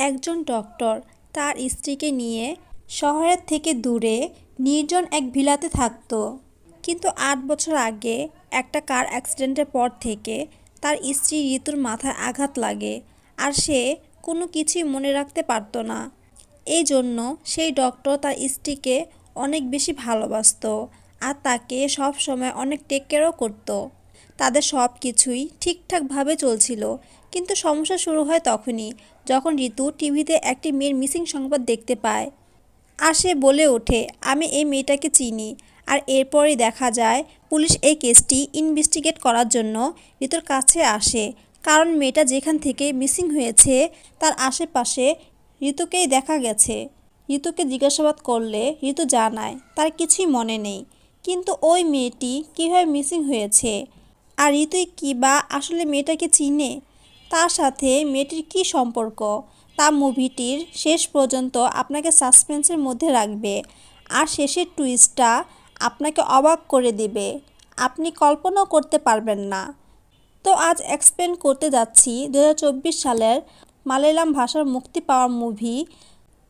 একজন ডক্টর তার স্ত্রীকে নিয়ে শহরের থেকে দূরে নির্জন এক ভিলাতে থাকতো। কিন্তু ৮ বছর আগে একটা কার অ্যাক্সিডেন্টের পর থেকে তার স্ত্রী ঋতুর মাথায় আঘাত লাগে, আর সে কোনো কিছুই মনে রাখতে পারতো না। এই জন্য সেই ডক্টর তার স্ত্রীকে অনেক বেশি ভালোবাসতো আর তাকে সব সময় অনেক টেক কেয়ারও করতো। তাদের সব কিছুই ঠিকঠাকভাবে চলছিল, কিন্তু সমস্যা শুরু হয় তখনই যখন ঋতু টিভিতে একটি মেয়ের মিসিং সংবাদ দেখতে পায়। আর সে বলে ওঠে, আমি এই মেয়েটাকে চিনি। আর এরপরই দেখা যায় পুলিশ এই কেসটি ইনভেস্টিগেট করার জন্য ঋতুর কাছে আসে, কারণ মেয়েটা যেখান থেকে মিসিং হয়েছে তার আশেপাশে ঋতুকেই দেখা গেছে। ঋতুকে জিজ্ঞাসাবাদ করলে ঋতু জানায় তার কিছুই মনে নেই, কিন্তু ওই মেয়েটি কীভাবে মিসিং হয়েছে আর ঋতুই কি বা আসলে মেয়েটাকে চিনে, তার সাথে মেয়েটির কী সম্পর্ক, তা মুভিটির শেষ পর্যন্ত আপনাকে সাসপেন্সের মধ্যে রাখবে। আর শেষের টুইস্টটা আপনাকে অবাক করে দেবে, আপনি কল্পনাও করতে পারবেন না। তো আজ এক্সপ্লেন করতে যাচ্ছি 2024 সালের মালয়ালাম ভাষার মুক্তি পাওয়া মুভি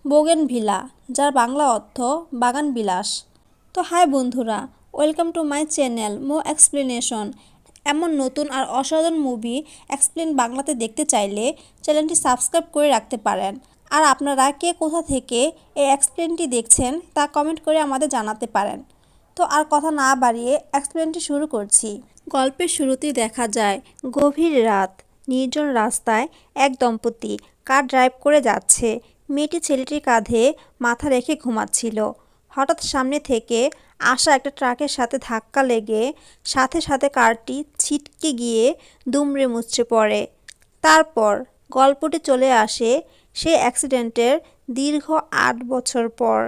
বোগেনভিলা, যার বাংলা অর্থ বাগান বিলাস। তো হাই বন্ধুরা, welcome to my channel mo explanation. এমন নতুন আর অসাধারণ মুভি এক্সপ্লেন বাংলাতে দেখতে চাইলে চ্যানেলটি সাবস্ক্রাইব করে রাখতে পারেন। আর আপনারা কে কোথা থেকে এই এক্সপ্লেনটি দেখছেন তা কমেন্ট করে আমাদের জানাতে পারেন। তো আর কথা না বাড়িয়ে এক্সপ্লেনটি শুরু করছি। গল্পের শুরুতেই দেখা যায় গভীর রাত, নির্জন রাস্তায় এক দম্পতি কার ড্রাইভ করে যাচ্ছে। মেয়েটি ছেলেটির কাঁধে মাথা রেখে ঘুমাচ্ছিল। হঠাৎ সামনে থেকে আসা একটা ট্রাকের সাথে ধাক্কা লেগে সাথে সাথে কারটি ছিটকে গিয়ে দুমড়ে মুচড়ে পড়ে। তারপর গল্পটি চলে আসে সেই অ্যাক্সিডেন্টের দীর্ঘ ৮ বছর পর।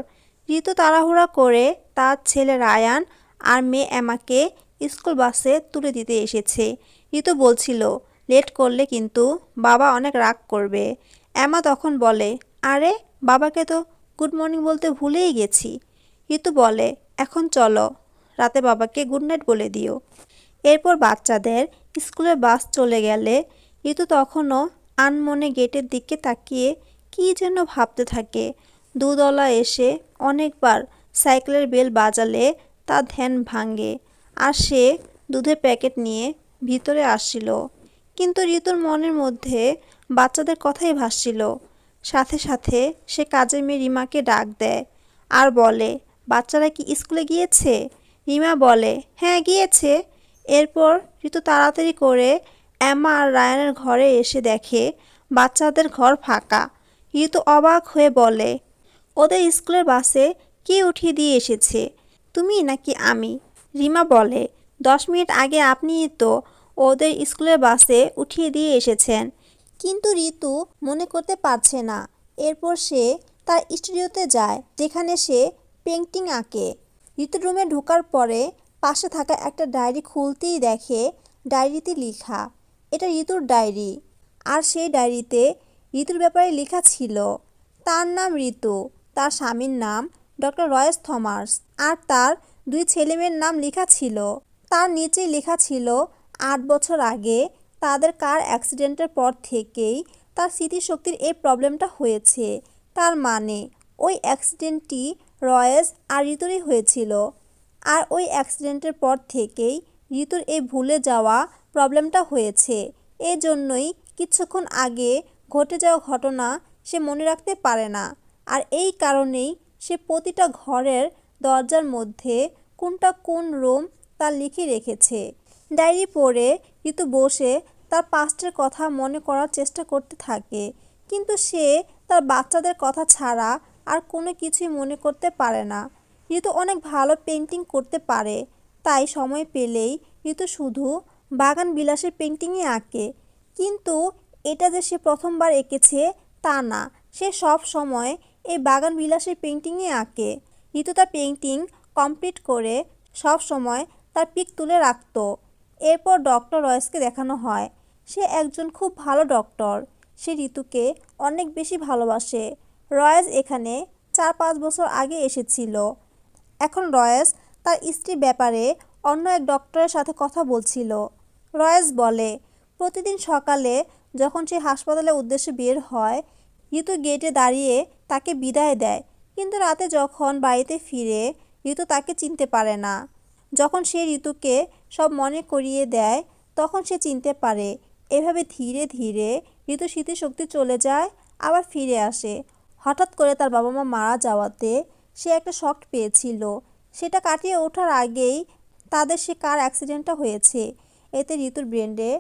ঋতু তাড়াহুড়া করে তার ছেলে রায়ান আর মেয়ে এমাকে স্কুল বাসে তুলে দিতে এসেছে। ঋতু বলছিল লেট করলে কিন্তু বাবা অনেক রাগ করবে। এমা তখন বলে, আরে বাবাকে তো গুড মর্নিং বলতে ভুলেই গেছি। ঋতু বলে, এখন চলো, রাতে বাবাকে গুড নাইট বলে দিও। এরপর বাচ্চাদের স্কুলের বাস চলে গেলে ঋতু তখনও আনমনে গেটের দিকে তাকিয়ে কী যেন ভাবতে থাকে। দুধওয়ালা এসে অনেকবার সাইকেলের বেল বাজালে তার ধ্যান ভাঙে, আর সে দুধের প্যাকেট নিয়ে ভিতরে আসছিল। কিন্তু ঋতুর মনের মধ্যে বাচ্চাদের কথাই ভাসছিল। সাথে সাথে সে কাজের মেয়ে রিমাকে ডাক দেয় আর বলে, বাচ্চারা কি স্কুলে গিয়েছে? রিমা বলে, হ্যাঁ গিয়েছে। এরপর ঋতু তাড়াতাড়ি করে এমা আর রায়ানের ঘরে এসে দেখে বাচ্চাদের ঘর ফাঁকা। ঋতু অবাক হয়ে বলে, ওদের স্কুলের বাসে কে উঠিয়ে দিয়ে এসেছে, তুমি নাকি আমি? রিমা বলে, 10 মিনিট আগে আপনিই তো ওদের স্কুলের বাসে উঠিয়ে দিয়ে এসেছেন। কিন্তু ঋতু মনে করতে পারছে না। এরপর সে তার স্টুডিওতে যায়, যেখানে সে পেন্টিং আঁকে। ঋতুর রুমে ঢোকার পরে পাশে থাকা একটা ডায়েরি খুলতেই দেখে ডায়েরিতে লেখা, এটা ঋতুর ডায়েরি। আর সেই ডায়েরিতে ঋতুর ব্যাপারে লেখা ছিল, তার নাম ঋতু, তার স্বামীর নাম ডক্টর রয়েস থমাস, আর তার 2 ছেলেমেয়ের নাম লেখা ছিল। তার নিচেই লেখা ছিল 8 বছর আগে তাদের কার অ্যাক্সিডেন্টের পর থেকেই তার স্মৃতিশক্তির এই প্রবলেমটা হয়েছে। তার মানে ওই অ্যাক্সিডেন্টটি রয়েস আর ঋতুরই হয়েছিল। আর ওই অ্যাক্সিডেন্টের পর থেকেই ঋতুর এই ভুলে যাওয়া প্রবলেমটা হয়েছে। এই জন্যই কিছুক্ষণ আগে ঘটে যাওয়া ঘটনা সে মনে রাখতে পারে না। আর এই কারণেই সে প্রতিটা ঘরের দরজার মধ্যে কোনটা কোন রুম তা লিখে রেখেছে। ডায়েরি পড়ে ঋতু বসে তার পাস্টের কথা মনে করার চেষ্টা করতে থাকে, কিন্তু সে তার বাচ্চাদের কথা ছাড়া আর কোনো কিছুই মনে করতে পারে না। ঋতু অনেক ভালো পেন্টিং করতে পারে, তাই সময় পেলেই ঋতু শুধু বাগান বিলাসের পেন্টিংই আঁকে। কিন্তু এটা যে সে প্রথমবার এঁকেছে তা না, সে সব সময় এই বাগান বিলাসের পেন্টিংই আঁকে। ঋতু তার পেন্টিং কমপ্লিট করে সব সময় তার পিক তুলে রাখত। এরপর ডক্টর রয়েসকে দেখানো হয়। সে একজন খুব ভালো ডক্টর। সে ঋতুকে অনেক বেশি ভালোবাসে। রয়েস এখানে 4-5 বছর আগে এসেছিল। এখন রয়েস তার স্ত্রীর ব্যাপারে অন্য এক ডক্টরের সাথে কথা বলছিল। রয়েস বলে, প্রতিদিন সকালে যখন সে হাসপাতালের উদ্দেশ্যে বের হয়, ঋতু গেটে দাঁড়িয়ে তাকে বিদায় দেয়, কিন্তু রাতে যখন বাড়িতে ফিরে ঋতু তাকে চিনতে পারে না। যখন সে ঋতুকে সব মনে করিয়ে দেয় তখন সে চিনতে পারে। এভাবে ধীরে ধীরে ঋতুর স্মৃতিশক্তি চলে যায়, আবার ফিরে আসে। হঠাৎ করে তার বাবা মা মারা যাওয়াতে সে একটা শক পেয়েছিল। সেটা কাটিয়ে ওঠার আগেই তাদের সে কার অ্যাক্সিডেন্টটা হয়েছে। এতে ঋতুর ব্রেনে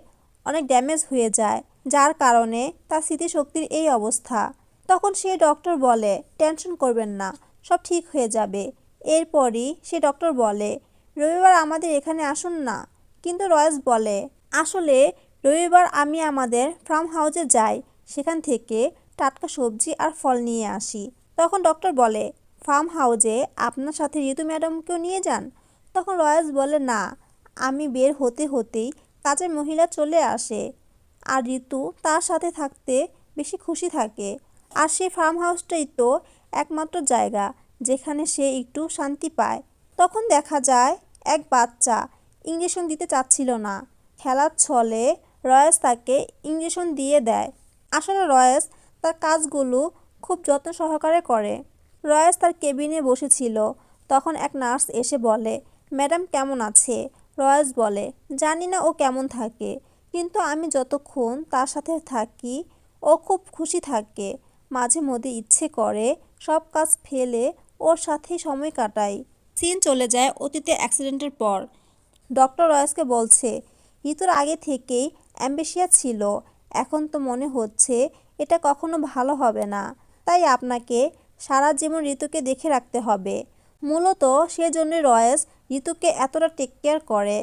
অনেক ড্যামেজ হয়ে যায়, যার কারণে তার স্মৃতিশক্তির এই অবস্থা। তখন সে ডক্টর বলে, টেনশন করবেন না, সব ঠিক হয়ে যাবে। এরপরই সে ডক্টর বলে, রবিবার আমাদের এখানে আসুন না। কিন্তু রয়েস বলে, আসলে রবিবার আমি আমাদের ফার্ম হাউসে যাই, সেখান থেকে টাটকা সবজি আর ফল নিয়ে আসি। তখন ডক্টর বলে, ফার্ম হাউসে আপনার সাথে ঋতু ম্যাডামকেও নিয়ে যান। তখন রয়েস বলে, না, আমি বের হতে হতেই কাজের মহিলা চলে আসে, আর ঋতু তার সাথে থাকতে বেশি খুশি থাকে। আর সেই ফার্ম হাউসটাই তো একমাত্র জায়গা যেখানে সে একটু শান্তি পায়। তখন দেখা যায় এক বাচ্চা ইঞ্জেকশন দিতে চাচ্ছিল না। খেলার ছলে রয়েস তাকে ইঞ্জেকশন দিয়ে দেয়। আসলে রয়েস তার কাজগুলো খুব যত্ন সহকারে করে। রয়েস তার কেবিনে বসেছিল, তখন এক নার্স এসে বলে, ম্যাডাম কেমন আছে? রয়েস বলে, জানি না ও কেমন থাকে, কিন্তু আমি যতক্ষণ তার সাথে থাকি ও খুব খুশি থাকে। মাঝে মধ্যে ইচ্ছে করে সব কাজ ফেলে ওর সাথেই সময় কাটাই। সিন চলে যায় অতীতে অ্যাক্সিডেন্টের পর। ডক্টর রয়েসকে বলছে, ঋতুর আগে থেকেই অ্যাম্বিশিয়াস ছিল, এখন তো মনে হচ্ছে এটা কখনো ভালো হবে না। তাই আপনাকে সারা জীবন ঋতুকে দেখে রাখতে হবে। মূলত সেজন্য রয়েস ঋতুকে এতটা টেক কেয়ার করে।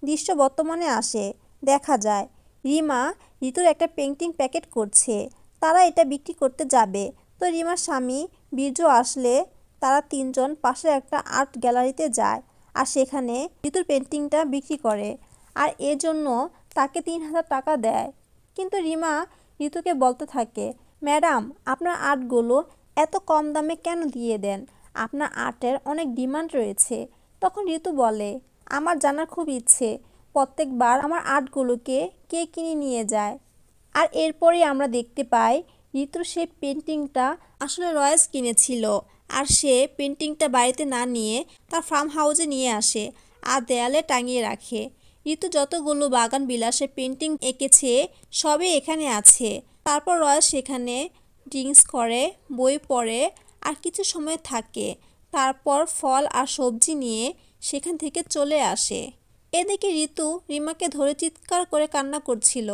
দৃশ্য বর্তমানে আসে, দেখা যায় রিমা ঋতুর একটা পেন্টিং প্যাকেট করছে। তারা এটা বিক্রি করতে যাবে, তো রিমার স্বামী বীর্য আসলে তারা তিনজন পাশের একটা আর্ট গ্যালারিতে যায় আর সেখানে ঋতুর পেন্টিংটা বিক্রি করে, আর এর জন্য তাকে 3,000 টাকা দেয়। কিন্তু রিমা ঋতুকে বলতে থাকে, ম্যাডাম আপনার আর্টগুলো এত কম দামে কেন দিয়ে দেন? আপনার আর্টের অনেক ডিমান্ড রয়েছে। তখন ঋতু বলে, আমার জানার খুব ইচ্ছে প্রত্যেকবার আমার আর্টগুলোকে কে কিনে নিয়ে যায়। আর এরপরই আমরা দেখতে পাই ঋতুর সেই পেন্টিংটা আসলে রয়েস কিনেছিল, আর সে পেন্টিংটা বাড়িতে না নিয়ে তার ফার্ম হাউসে নিয়ে আসে আর দেয়ালে টাঙিয়ে রাখে। ঋতু যতগুলো বাগান বিলাসে পেন্টিং এঁকেছে সবই এখানে আছে। তারপর রয়েস সেখানে ড্রিঙ্কস করে, বই পড়ে আর কিছু সময় থাকে। তারপর ফল আর সবজি নিয়ে সেখান থেকে চলে আসে। এদিকে ঋতু রিমাকে ধরে চিৎকার করে কান্না করছিল।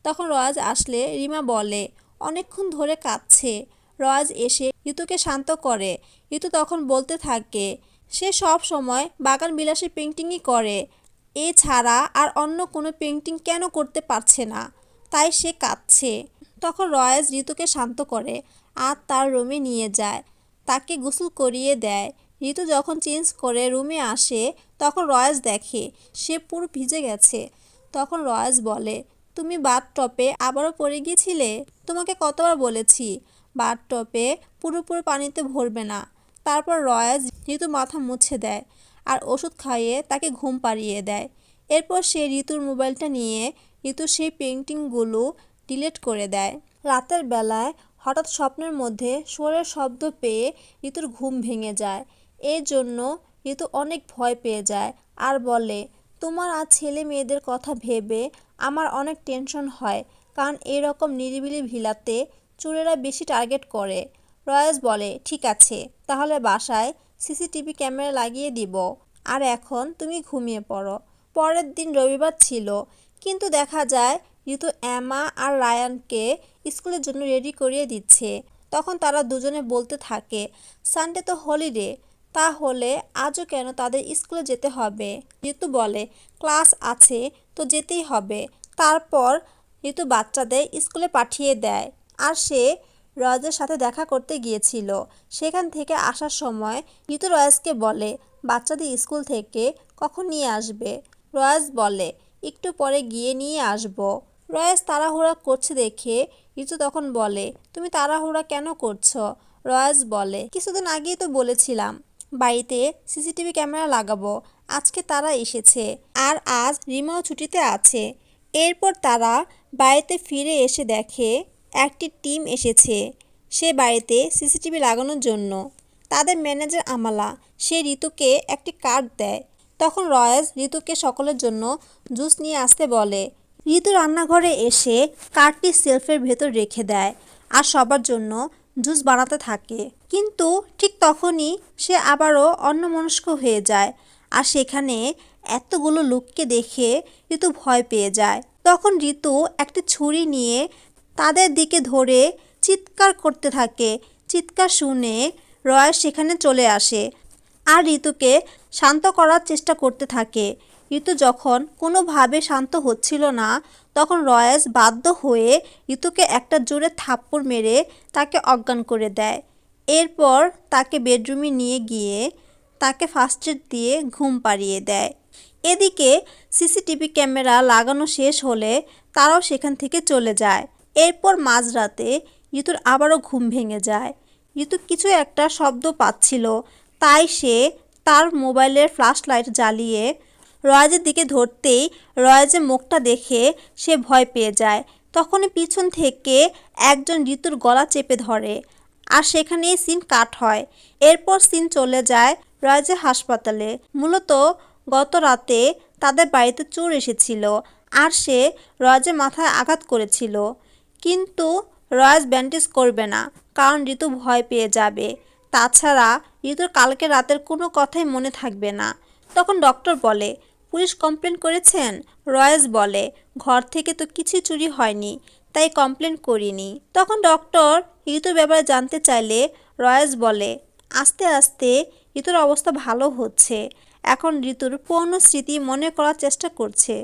তখন রয়েস আসলে রিমা বলে, অনেকক্ষণ ধরে কাঁদছে। রয়েস এসে ঋতুকে শান্ত করে। ঋতু তখন বলতে থাকে, সে সব সময় বাগান বিলাসী পেন্টিংই করে, এছাড়া আর অন্য কোনো পেন্টিং কেন করতে পারছে না, তাই সে কাঁদছে। তখন রয়েস ঋতুকে শান্ত করে আর তার রুমে নিয়ে যায়, তাকে গোসল করিয়ে দেয়। ঋতু যখন চেঞ্জ করে রুমে আসে তখন রয়েস দেখে সে পুরো ভিজে গেছে। তখন রয়েস বলে, তুমি বাথটবে আবারও পড়ে গিয়েছিলে? তোমাকে কতবার বলেছি বাথটবে পুরোপুরি পানিতে ভরবে না। তারপর রয়েস ঋতু মাথা মুছে দেয় আর ওষুধ খাইয়ে তাকে ঘুম পাড়িয়ে দেয়। এরপর সে ঋতুর মোবাইলটা নিয়ে ঋতুর সেই পেন্টিংগুলো ডিলিট করে দেয়। রাতের বেলায় হঠাৎ স্বপ্নের মধ্যে সুরের শব্দ পেয়ে ঋতুর ঘুম ভেঙে যায়। এর জন্য ঋতু অনেক ভয় পেয়ে যায় আর বলে, তোমার আর ছেলে মেয়েদের কথা ভেবে আমার অনেক টেনশন হয়, কারণ এরকম নিরিবিলি ভিলাতে চোরেরা বেশি টার্গেট করে। রয়েস বলে, ঠিক আছে, তাহলে বাসায় সিসিটিভি ক্যামেরা লাগিয়ে দিব, আর এখন তুমি ঘুমিয়ে পড়ো। পরের দিন রবিবার ছিল, কিন্তু দেখা যায় ঋতু এমা আর রায়ানকে স্কুলের জন্য রেডি করিয়ে দিচ্ছে। তখন তারা দুজনে বলতে থাকে, সানডে তো হলিডে, তাহলে আজও কেন তাদের স্কুলে যেতে হবে? ঋতু বলে, ক্লাস আছে তো যেতেই হবে। তারপর ঋতু বাচ্চাদের স্কুলে পাঠিয়ে দেয় আর সে রয়েসের সাথে দেখা করতে গিয়েছিল। সেখান থেকে আসার সময় ঋতু রয়েসকে বলে, বাচ্চাদের স্কুল থেকে কখন নিয়ে আসবে? রয়েস বলে, একটু পরে গিয়ে নিয়ে আসবো। রয়েস তাড়াহুড়া করছে দেখে ঋতু তখন বলে, তুমি তাড়াহুড়া কেন করছো? রয়েস বলে, কিছুদিন আগেই তো বলেছিলাম বাড়িতে সিসিটিভি ক্যামেরা লাগাবো, আজকে তারা এসেছে আর আজ রিমাও ছুটিতে আছে। এরপর তারা বাড়িতে ফিরে এসে দেখে একটি টিম এসেছে। সে বাড়িতে সিসিটিভি লাগানোর জন্য। তাদের ম্যানেজার আমালা সে ঋতুকে একটি কার্ড দেয়। তখন রয়েস ঋতুকে সকলের জন্য জুস নিয়ে আসতে বলে। ঋতু রান্নাঘরে এসে কার্ডটি সেলফের ভেতর রেখে দেয় আর সবার জন্য জুস বানাতে থাকে। কিন্তু ঠিক তখনই সে আবারও অন্যমনস্ক হয়ে যায় আর সেখানে এতগুলো লোককে দেখে ঋতু ভয় পেয়ে যায়। তখন ঋতু একটি ছুরি নিয়ে তাদের দিকে ধরে চিৎকার করতে থাকে। চিৎকার শুনে রয়েস সেখানে চলে আসে আর ঋতুকে শান্ত করার চেষ্টা করতে থাকে। ঋতু যখন কোনোভাবে শান্ত হচ্ছিল না তখন রয়েস বাধ্য হয়ে ঋতুকে একটা জোরে থাপ্পড় মেরে তাকে অজ্ঞান করে দেয়। এরপর তাকে বেডরুমে নিয়ে গিয়ে তাকে ফার্স্ট এড দিয়ে ঘুম পাড়িয়ে দেয়। এদিকে সিসিটিভি ক্যামেরা লাগানো শেষ হলে তারাও সেখান থেকে চলে যায়। এরপর মাঝরাতে ঋতুর আবারও ঘুম ভেঙে যায়। ঋতু কিছু একটা শব্দ পাচ্ছিল, তাই সে তার মোবাইলের ফ্ল্যাশ লাইট জ্বালিয়ে রয়েজের দিকে ধরতেই রয়েজের মুখটা দেখে সে ভয় পেয়ে যায়। তখনই পিছন থেকে একজন ঋতুর গলা চেপে ধরে আর সেখানেই সিন কাট হয়। এরপর সিন চলে যায় রয়েজের হাসপাতালে। মূলত গত রাতে তাদের বাড়িতে চোর এসেছিল আর সে রয়েজের মাথায় আঘাত করেছিল। কিন্তু রয়েজ ব্যান্ডেজ করবে না, কারণ ঋতু ভয় পেয়ে যাবে। তাছাড়া ঋতুর কালকে রাতের কোনো কথাই মনে থাকবে না। তখন ডক্টর বলে, পুলিশ কমপ্লেন করেছেন? রয়েজ বলে, ঘর থেকে তো কিছুই চুরি হয়নি, তাই কমপ্লেন করিনি। তখন ডক্টর ঋতুর ব্যাপারে জানতে চাইলে রয়েজ বলে, আস্তে আস্তে ঋতুর অবস্থা ভালো হচ্ছে, এখন ঋতুর পুরনো স্মৃতি মনে করার চেষ্টা করছে।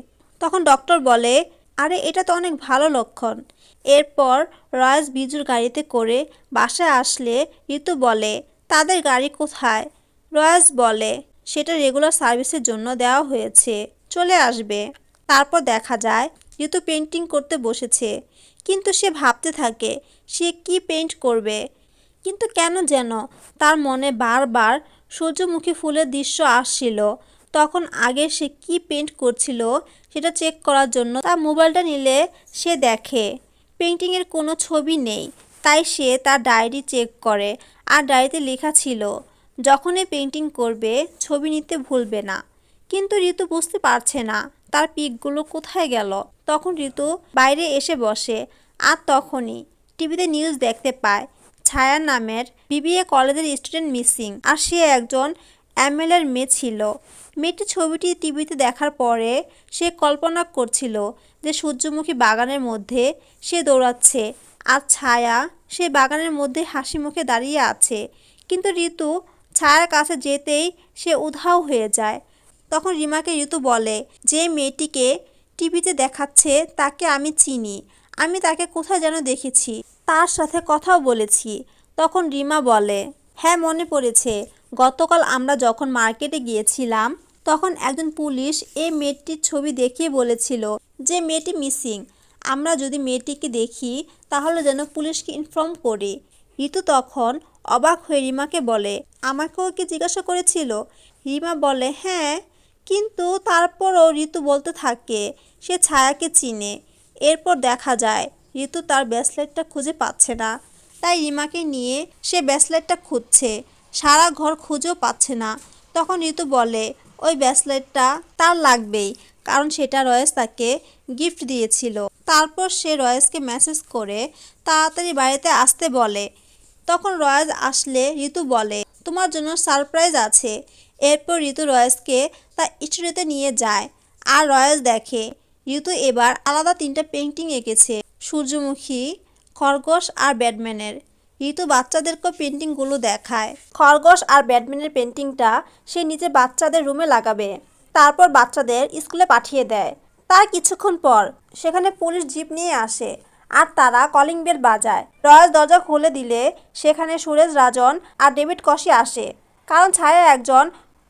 তখন ডক্টর বলে, আরে এটা তো অনেক ভালো লক্ষণ। এরপর রয়েজ বিজুর গাড়িতে করে বাসায় আসলে ঋতু বলে, তাদের গাড়ি কোথায়? রয়েজ বলে, সেটা রেগুলার সার্ভিসের জন্য দেওয়া হয়েছে, চলে আসবে। তারপর দেখা যায় ঋতু পেন্টিং করতে বসেছে, কিন্তু সে ভাবতে থাকে সে কি পেইন্ট করবে। কিন্তু কেন যেন তার মনে বারবার সূর্যমুখী ফুলের দৃশ্য আসছিল। তখন আগে সে কি পেইন্ট করছিল সেটা চেক করার জন্য তার মোবাইলটা নিলে সে দেখে পেইন্টিংয়ের কোনো ছবি নেই। তাই সে তার ডায়েরি চেক করে আর ডায়েরিতে লেখা ছিল, যখনই পেইন্টিং করবে ছবি নিতে ভুলবে না। কিন্তু ঋতু বুঝতে পারছে না তার পিকগুলো কোথায় গেল। তখন ঋতু বাইরে এসে বসে আর তখনই টিভিতে নিউজ দেখতে পায় ছায়া নামের বিবিএ কলেজের স্টুডেন্ট মিসিং আর সে একজন এমএলএর মেয়ে ছিল। মেয়েটি ছবিটি টিভিতে দেখার পরে সে কল্পনা করছিল যে সূর্যমুখী বাগানের মধ্যে সে দৌড়াচ্ছে আর ছায়া সে বাগানের মধ্যে হাসি মুখে দাঁড়িয়ে আছে। কিন্তু ঋতু ছায়ার কাছে যেতেই সে উধাও হয়ে যায়। তখন রিমাকে ঋতু বলে, যে মেয়েটিকে টিভিতে দেখাচ্ছে তাকে আমি চিনি, আমি তাকে কোথায় যেন দেখেছি, তার সাথে কথাও বলেছি। তখন রিমা বলে, হ্যাঁ মনে পড়েছে, গতকাল আমরা যখন মার্কেটে গিয়েছিলাম তখন একজন পুলিশ এই মেয়েটির ছবি দেখিয়ে বলেছিল যে মেয়েটি মিসিং। আমরা যদি মেয়েটিকে দেখি তাহলে যেন পুলিশকে ইনফর্ম করি। ঋতু তখন অবাক হয়ে রিমাকে বলে, আমাকেও কি জিজ্ঞাসা করেছিল? রিমা বলে, হ্যাঁ, কিন্তু তারপরও ঋতু বলতে থাকে সে ছায়াকে চিনে। এরপর দেখা যায় ঋতু তার ব্রেসলেটটা খুঁজে পাচ্ছে না, তাই রিমাকে নিয়ে সে ব্রেসলেটটা খুঁজছে, সারা ঘর খুঁজেও পাচ্ছে না। তখন ঋতু বলে, ওই ব্রেসলেটটা তার লাগবেই, কারণ সেটা রয়েস তাকে গিফট দিয়েছিল। তারপর সে রয়েসকে মেসেজ করে তাড়াতাড়ি বাড়িতে আসতে বলে। তখন রয়েস আসলে ঋতু বলে, তোমার জন্য সারপ্রাইজ আছে। এরপর ঋতু রয়েসকে তার স্টুডিওতে নিয়ে যায় আর রয়েস দেখে ঋতু এবার আলাদা 3টা পেইন্টিং এঁকেছে, সূর্যমুখী, খরগোশ আর ব্যাটম্যানের। ঋতু বাচ্চাদেরকেও পেন্টিংগুলো দেখায়। খরগোশ আর ব্যাটম্যানের পেন্টিংটা সে নিজে বাচ্চাদের রুমে লাগাবে, তারপর বাচ্চাদের স্কুলে পাঠিয়ে দেয়। তার কিছুক্ষণ পর সেখানে পুলিশ জিপ নিয়ে আসে আর তারা কলিং বেল বাজায়। রয়েস দরজা খুলে দিলে সেখানে সুরেশ রাজন আর ডেভিড কশি আসে, কারণ ছায়া একজন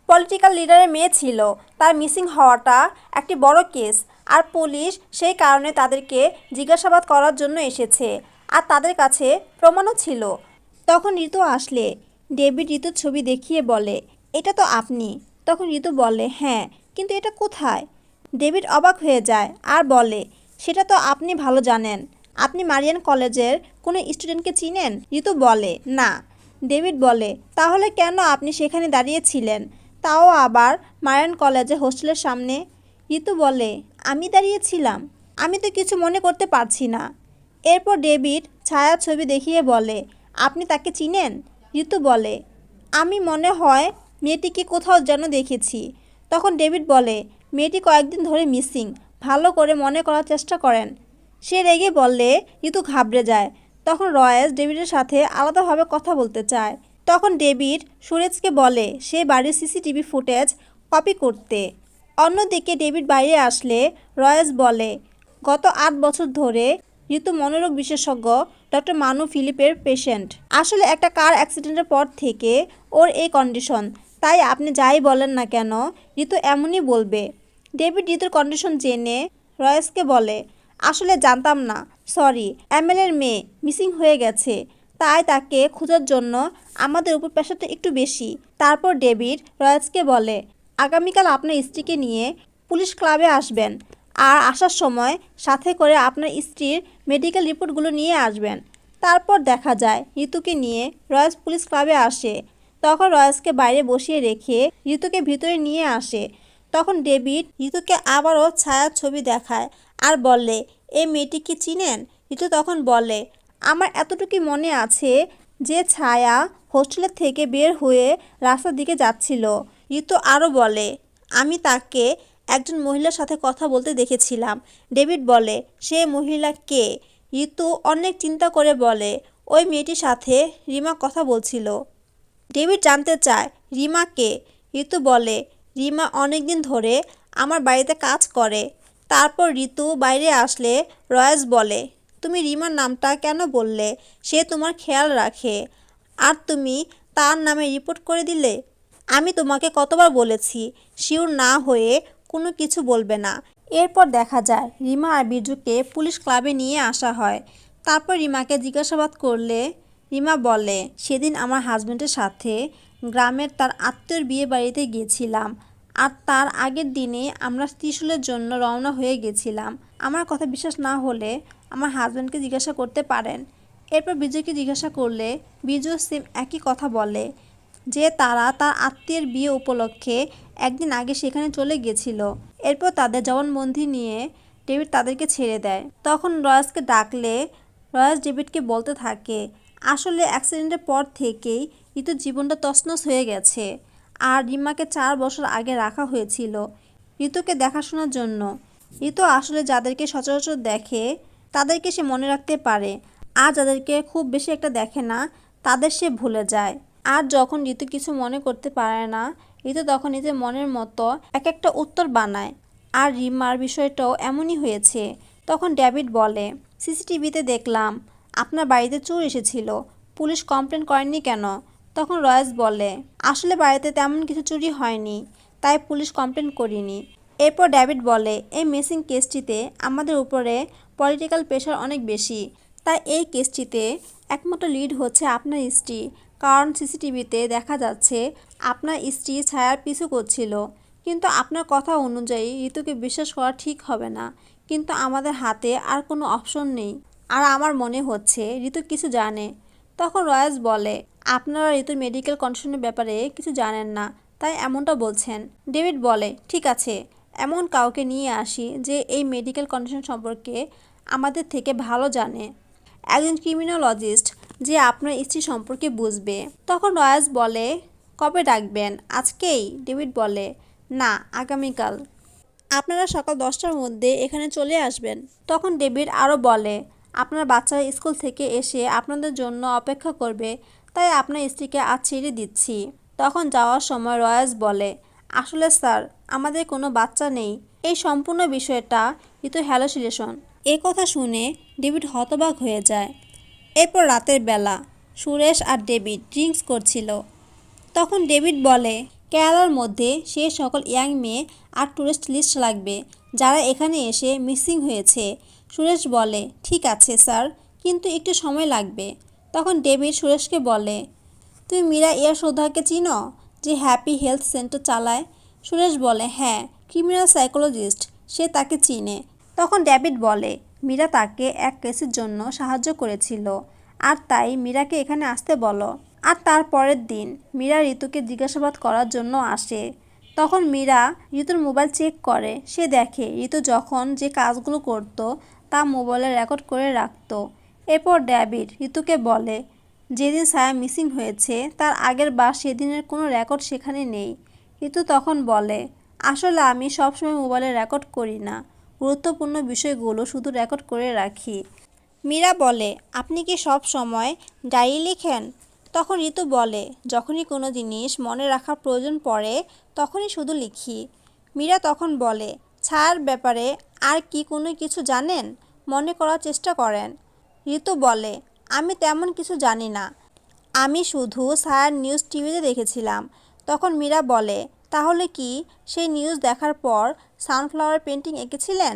পলিটিক্যাল লিডারের মেয়ে ছিল, তার মিসিং হওয়াটা একটি বড় কেস আর পুলিশ সেই কারণে তাদেরকে জিজ্ঞাসাবাদ করার জন্য এসেছে আর তাদের কাছে প্রমাণও ছিল। তখন ঋতু আসলে ডেভিড ঋতুর ছবি দেখিয়ে বলে, এটা তো আপনি। তখন ঋতু বলে, হ্যাঁ, কিন্তু এটা কোথায়? ডেভিড অবাক হয়ে যায় আর বলে, সেটা তো আপনি ভালো জানেন, আপনি মারিয়ান কলেজের কোনো স্টুডেন্টকে চিনেন? ঋতু বলে, না। ডেভিড বলে, তাহলে কেন আপনি সেখানে দাঁড়িয়েছিলেন, তাও আবার মারিয়ান কলেজের হোস্টেলের সামনে? ঋতু বলে, আমি দাঁড়িয়েছিলাম? আমি তো কিছু মনে করতে পারছি না। এরপর ডেভিড ছায়া ছবি দেখিয়ে বলে, আপনি তাকে চিনেন? ঋতু বলে, আমি মনে হয় মেয়েটিকে কোথাও যেন দেখেছি। তখন ডেভিড বলে, মেয়েটি কয়েকদিন ধরে মিসিং, ভালো করে মনে করার চেষ্টা করেন। সে রেগে বললে ঋতু ঘাবড়ে যায়। তখন রয়েস ডেভিডের সাথে আলাদাভাবে কথা বলতে চায়। তখন ডেভিড সুরেজকে বলে সে বাড়ির সিসিটিভি ফুটেজ কপি করতে। অন্যদিকে ডেভিড বাইরে আসলে রয়েস বলে, গত 8 বছর ধরে ঋতু মনোরোগ বিশেষজ্ঞ ডক্টর মানু ফিলিপের পেশেন্ট। আসলে একটা কার অ্যাক্সিডেন্টের পর থেকে ওর এই কন্ডিশন, তাই আপনি যাই বলেন না কেন ঋতু এমনই বলবে। ডেভিড ঋতুর কন্ডিশন জেনে রয়েসকে বলে, আসলে জানতাম না, সরি। এমএলএর মেয়ে মিসিং হয়ে গেছে, তাই তাকে খোঁজার জন্য আমাদের উপর প্রেশারটা একটু বেশি। তারপর ডেভিড রয়েসকে বলে, আগামীকাল আপনার স্ত্রীকে নিয়ে পুলিশ ক্লাবে আসবেন, আর আসার সময় সাথে করে আপনার স্ত্রীর মেডিকেল রিপোর্টগুলো নিয়ে আসবেন। তারপর দেখা যায় ঋতুকে নিয়ে রয়েস পুলিশ ক্লাবে আসে। তখন রয়েসকে বাইরে বসিয়ে রেখে ঋতুকে ভিতরে নিয়ে আসে। তখন ডেভিড ঋতুকে আবারও ছায়ার ছবি দেখায় আর বলে, এই মেয়েটিকে চিনেন? ঋতু তখন বলে, আমার এতটুকু মনে আছে যে ছায়া হোস্টেলের থেকে বের হয়ে রাস্তার দিকে যাচ্ছিল। ঋতু আরও বলে, আমি তাকে একজন মহিলার সাথে কথা বলতে দেখেছিলাম। ডেভিড বলে, সে মহিলা কে? ঋতু অনেক চিন্তা করে বলে, ওই মেয়েটির সাথে রিমা কথা বলছিল। ডেভিড জানতে চায়, রিমা কে? ঋতু বলে, রিমা অনেক দিন ধরে আমার বাড়িতে কাজ করে। তারপর ঋতু বাইরে আসলে রয়েস বলে, তুমি রিমার নামটা কেন বললে? সে তোমার খেয়াল রাখে, আর তুমি তার নামে রিপোর্ট করে দিলে। আমি তোমাকে কতবার বলেছি শিওর না হয়ে কোনো কিছু বলবে না। এরপর দেখা যায় রিমা আর বিজুকে পুলিশ ক্লাবে নিয়ে আসা হয়। তারপর রিমাকে জিজ্ঞাসাবাদ করলে রিমা বলে, সেদিন আমার হাজব্যান্ডের সাথে গ্রামের তার আত্মীয়র বিয়ে বাড়িতে গিয়েছিলাম, আর তার আগের দিনে আমরা ত্রিশূলের জন্য রওনা হয়ে গেছিলাম। আমার কথা বিশ্বাস না হলে আমার হাজব্যান্ডকে জিজ্ঞাসা করতে পারেন। এরপর বিজয়কে জিজ্ঞাসা করলে বিজয় সেম একই কথা বলে যে তারা তার আত্মীয়ের বিয়ে উপলক্ষে একদিন আগে সেখানে চলে গেছিল। এরপর তাদের জবানবন্দি নিয়ে ডেভিড তাদেরকে ছেড়ে দেয়। তখন রয়েসকে ডাকলে রয়েস ডেভিডকে বলতে থাকে, আসলে অ্যাক্সিডেন্টের পর থেকেই ঋতুর জীবনটা তছনছ হয়ে গেছে, আর রিমাকে 4 বছর আগে রাখা হয়েছিল ঋতুকে দেখাশোনার জন্য। ঋতু আসলে যাদেরকে সচরাচর দেখে তাদেরকে সে মনে রাখতে পারে, আর যাদেরকে খুব বেশি একটা দেখে না তাদের সে ভুলে যায়। আর যখন ঋতু কিছু মনে করতে পারে না, ঋতু তখন নিজের মনের মতো এক একটা উত্তর বানায়। আর রিমার বিষয়টাও এমনই হয়েছে। তখন ডেভিড বলে, সিসিটিভিতে দেখলাম আপনার বাড়িতে চোর এসেছিল, পুলিশ কমপ্লেন করেননি কেন? তখন রয়েস বলে, আসলে বাড়িতে তেমন কিছু চুরি হয়নি, তাই পুলিশ কমপ্লেন করিনি। এরপর ডেভিড বলে, এই মিসিং কেসটিতে আমাদের উপরে পলিটিক্যাল প্রেশার অনেক বেশি, তাই এই কেসটিতে একমাত্র লিড হচ্ছে আপনার স্ত্রী, কারণ সিসিটিভিতে দেখা যাচ্ছে আপনার স্ত্রী ছায়ার পিছু করছিল। কিন্তু আপনার কথা অনুযায়ী ঋতুকে বিশ্বাস করা ঠিক হবে না, কিন্তু আমাদের হাতে আর কোনো অপশন নেই, আর আমার মনে হচ্ছে ঋতু কিছু জানে। তখন রয়েস বলে, আপনারা ঋতুর মেডিকেল কন্ডিশনের ব্যাপারে কিছু জানেন না, তাই এমনটা বলছেন। ডেভিড বলে, ঠিক আছে, এমন কাউকে নিয়ে আসি যে এই মেডিকেল কন্ডিশন সম্পর্কে আমাদের থেকে ভালো জানে, একজন ক্রিমিনোলজিস্ট যে আপনার স্ত্রী সম্পর্কে বুঝবে। তখন রয়েস বলে, কবে ডাকবেন? আজকেই? ডেভিড বলে, না, আগামীকাল। আপনারা সকাল 10টার মধ্যে এখানে চলে আসবেন। তখন ডেভিড আরও বলে, আপনার বাচ্চারা স্কুল থেকে এসে আপনাদের জন্য অপেক্ষা করবে, তাই আপনার স্ত্রীকে আজ ছেড়ে দিচ্ছি। তখন যাওয়ার সময় রয়েস বলে, আসলে স্যার, আমাদের কোনো বাচ্চা নেই, এই সম্পূর্ণ বিষয়টা ঋতু হ্যালুসিনেশন। এ কথা শুনে ডেভিড হতবাক হয়ে যায়। এরপর রাতের বেলা সুরেশ আর ডেভিড ড্রিঙ্কস করছিল। তখন ডেভিড বলে, কেরালার মধ্যে সে সকল ইয়াং মেয়ে আর টুরিস্ট লিস্ট লাগবে যারা এখানে এসে মিসিং হয়েছে। সুরেশ বলে, ঠিক আছে স্যার, কিন্তু একটু সময় লাগবে। তখন ডেভিড সুরেশকে বলে, তুমি মীরা ইয়াসোধাকে চিনো, যে হ্যাপি হেলথ সেন্টার চালায়? সুরেশ বলে, হ্যাঁ, ক্রিমিনাল সাইকোলজিস্ট, সে তাকে চিনে। তখন ডেভিড বলে, মীরা তাকে এক কেসের জন্য সাহায্য করেছিল, আর তাই মীরাকে এখানে আসতে বলো। আর তার পরের দিন মীরা ঋতুকে জিজ্ঞাসাবাদ করার জন্য আসে। তখন মীরা ঋতুর মোবাইল চেক করে। সে দেখে ঋতু যখন যে কাজগুলো করত তা মোবাইলে রেকর্ড করে রাখত। এরপর ডেভিড ঋতুকে বলে যেদিন ছায়া মিসিং হয়েছে তার আগের বা সেদিনের কোনো রেকর্ড সেখানে নেই। ঋতু তখন বলে, আসলে আমি সবসময় মোবাইলে রেকর্ড করি না, গুরুত্বপূর্ণ বিষয়গুলো শুধু রেকর্ড করে রাখি। মীরা বলে, আপনি কি সব সময় ডায়েরি লেখেন? তখন ঋতু বলে, যখনই কোনো জিনিস মনে রাখার প্রয়োজন পড়ে তখনই শুধু লিখি। মীরা তখন বলে, ছায়ার ব্যাপারে আর কি কোনো কিছু জানেন? মনে করার চেষ্টা করেন। ঋতু বলে, আমি তেমন কিছু জানি না, আমি শুধু ছায়ার নিউজ টিভিতে দেখেছিলাম। তখন মীরা বলে, তাহলে কি সেই নিউজ দেখার পর সানফ্লাওয়ার পেন্টিং এঁকেছিলেন?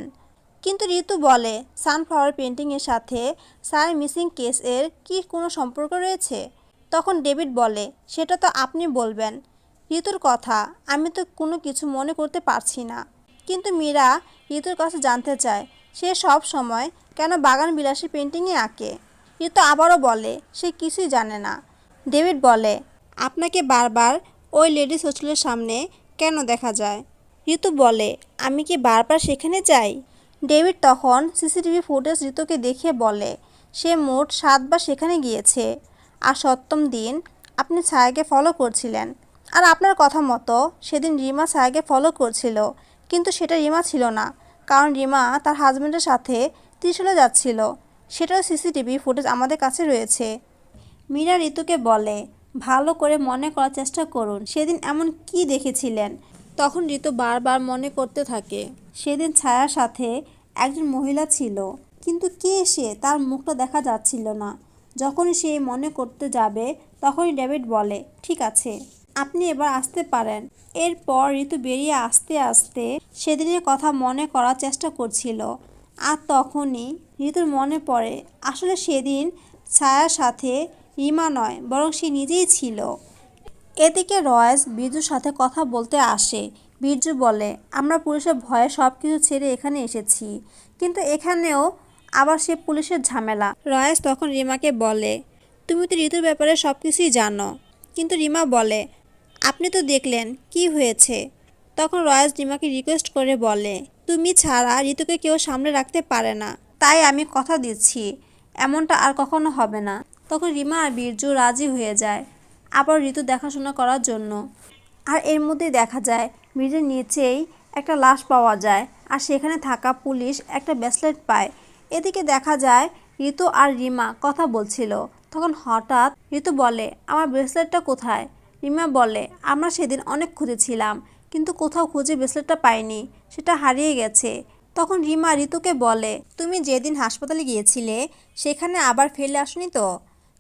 কিন্তু ঋতু বলে, সানফ্লাওয়ার পেন্টিংয়ের সাথে ছায়ার মিসিং কেসের কি কোনো সম্পর্ক রয়েছে? তখন ডেভিড বলে, সেটা তো আপনি বলবেন। ঋতুর কথা, আমি তো কোনো কিছু মনে করতে পারছি না। কিন্তু মীরা ঋতুর কাছে জানতে চায় সে সব সময় কেন বাগান বিলাসী পেন্টিংই আঁকে। ঋতু আবারও বলে সে কিছুই জানে না। ডেভিড বলে, আপনাকে বারবার ওই লেডিস হোস্টেলের সামনে কেন দেখা যায়? ঋতু বলে, আমি কি বারবার সেখানে যাই? ডেভিড তখন সিসিটিভি ফুটেজ ঋতুকে দেখে বলে, সে মোট 7 বার সেখানে গিয়েছে। আর সপ্তম দিন আপনি ছায়াকে ফলো করছিলেন। আর আপনার কথা মতো সেদিন রিমা ছায়াকে ফলো করছিল, কিন্তু সেটা রিমা ছিল না, কারণ রিমা তার হাজব্যান্ডের সাথে ত্রিশূলে যাচ্ছিল। সেটাও সিসিটিভি ফুটেজ আমাদের কাছে রয়েছে। মীরা ঋতুকে বলে, ভালো করে মনে করার চেষ্টা করুন, সেদিন এমন কি দেখেছিলেন? তখন ঋতু বারবার মনে করতে থাকে সেদিন ছায়ার সাথে একজন মহিলা ছিল, কিন্তু কে সে তার মুখটা দেখা যাচ্ছিল না। যখনই সে মনে করতে যাবে তখনই ডেভিড বলে, ঠিক আছে, আপনি এবার আসতে পারেন। এরপর ঋতু বেরিয়ে আসতে আসতে সেদিনের কথা মনে করার চেষ্টা করছিল। আর তখনই ঋতুর মনে পড়ে আসলে সেদিন ছায়ার সাথে রিমা নয়, বরং সে নিজেই ছিল। এদিকে রয়েস বিরজুর সাথে কথা বলতে আসে। বিরজু বলে, আমরা পুলিশের ভয়ে সব কিছু ছেড়ে এখানে এসেছি, কিন্তু এখানেও আবার সে পুলিশের ঝামেলা। রয়েস তখন রিমাকে বলে, তুমি তো ঋতুর ব্যাপারে সব কিছুই জানো। কিন্তু রিমা বলে, আপনি তো দেখলেন কি হয়েছে। তখন রয়েস রিমাকে রিকোয়েস্ট করে বলে, তুমি ছাড়া ঋতুকে কেউ সামনে রাখতে পারে না, তাই আমি কথা দিচ্ছি এমনটা আর কখনো হবে না। তখন রিমা আর বিরজু রাজি হয়ে যায় আবার ঋতু দেখাশোনা করার জন্য। আর এর মধ্যেই দেখা যায় ব্রিজের নিচেই একটা লাশ পাওয়া যায়, আর সেখানে থাকা পুলিশ একটা ব্রেসলেট পায়। এদিকে দেখা যায় ঋতু আর রিমা কথা বলছিল। তখন হঠাৎ ঋতু বলে, আমার ব্রেসলেটটা কোথায়? রিমা বলে, আমরা সেদিন অনেক খুঁজেছিলাম, কিন্তু কোথাও খুঁজে ব্রেসলেটটা পাইনি, সেটা হারিয়ে গেছে। তখন রিমা ঋতুকে বলে, তুমি যেদিন হাসপাতালে গিয়েছিলে সেখানে আবার ফেলে আসনি তো?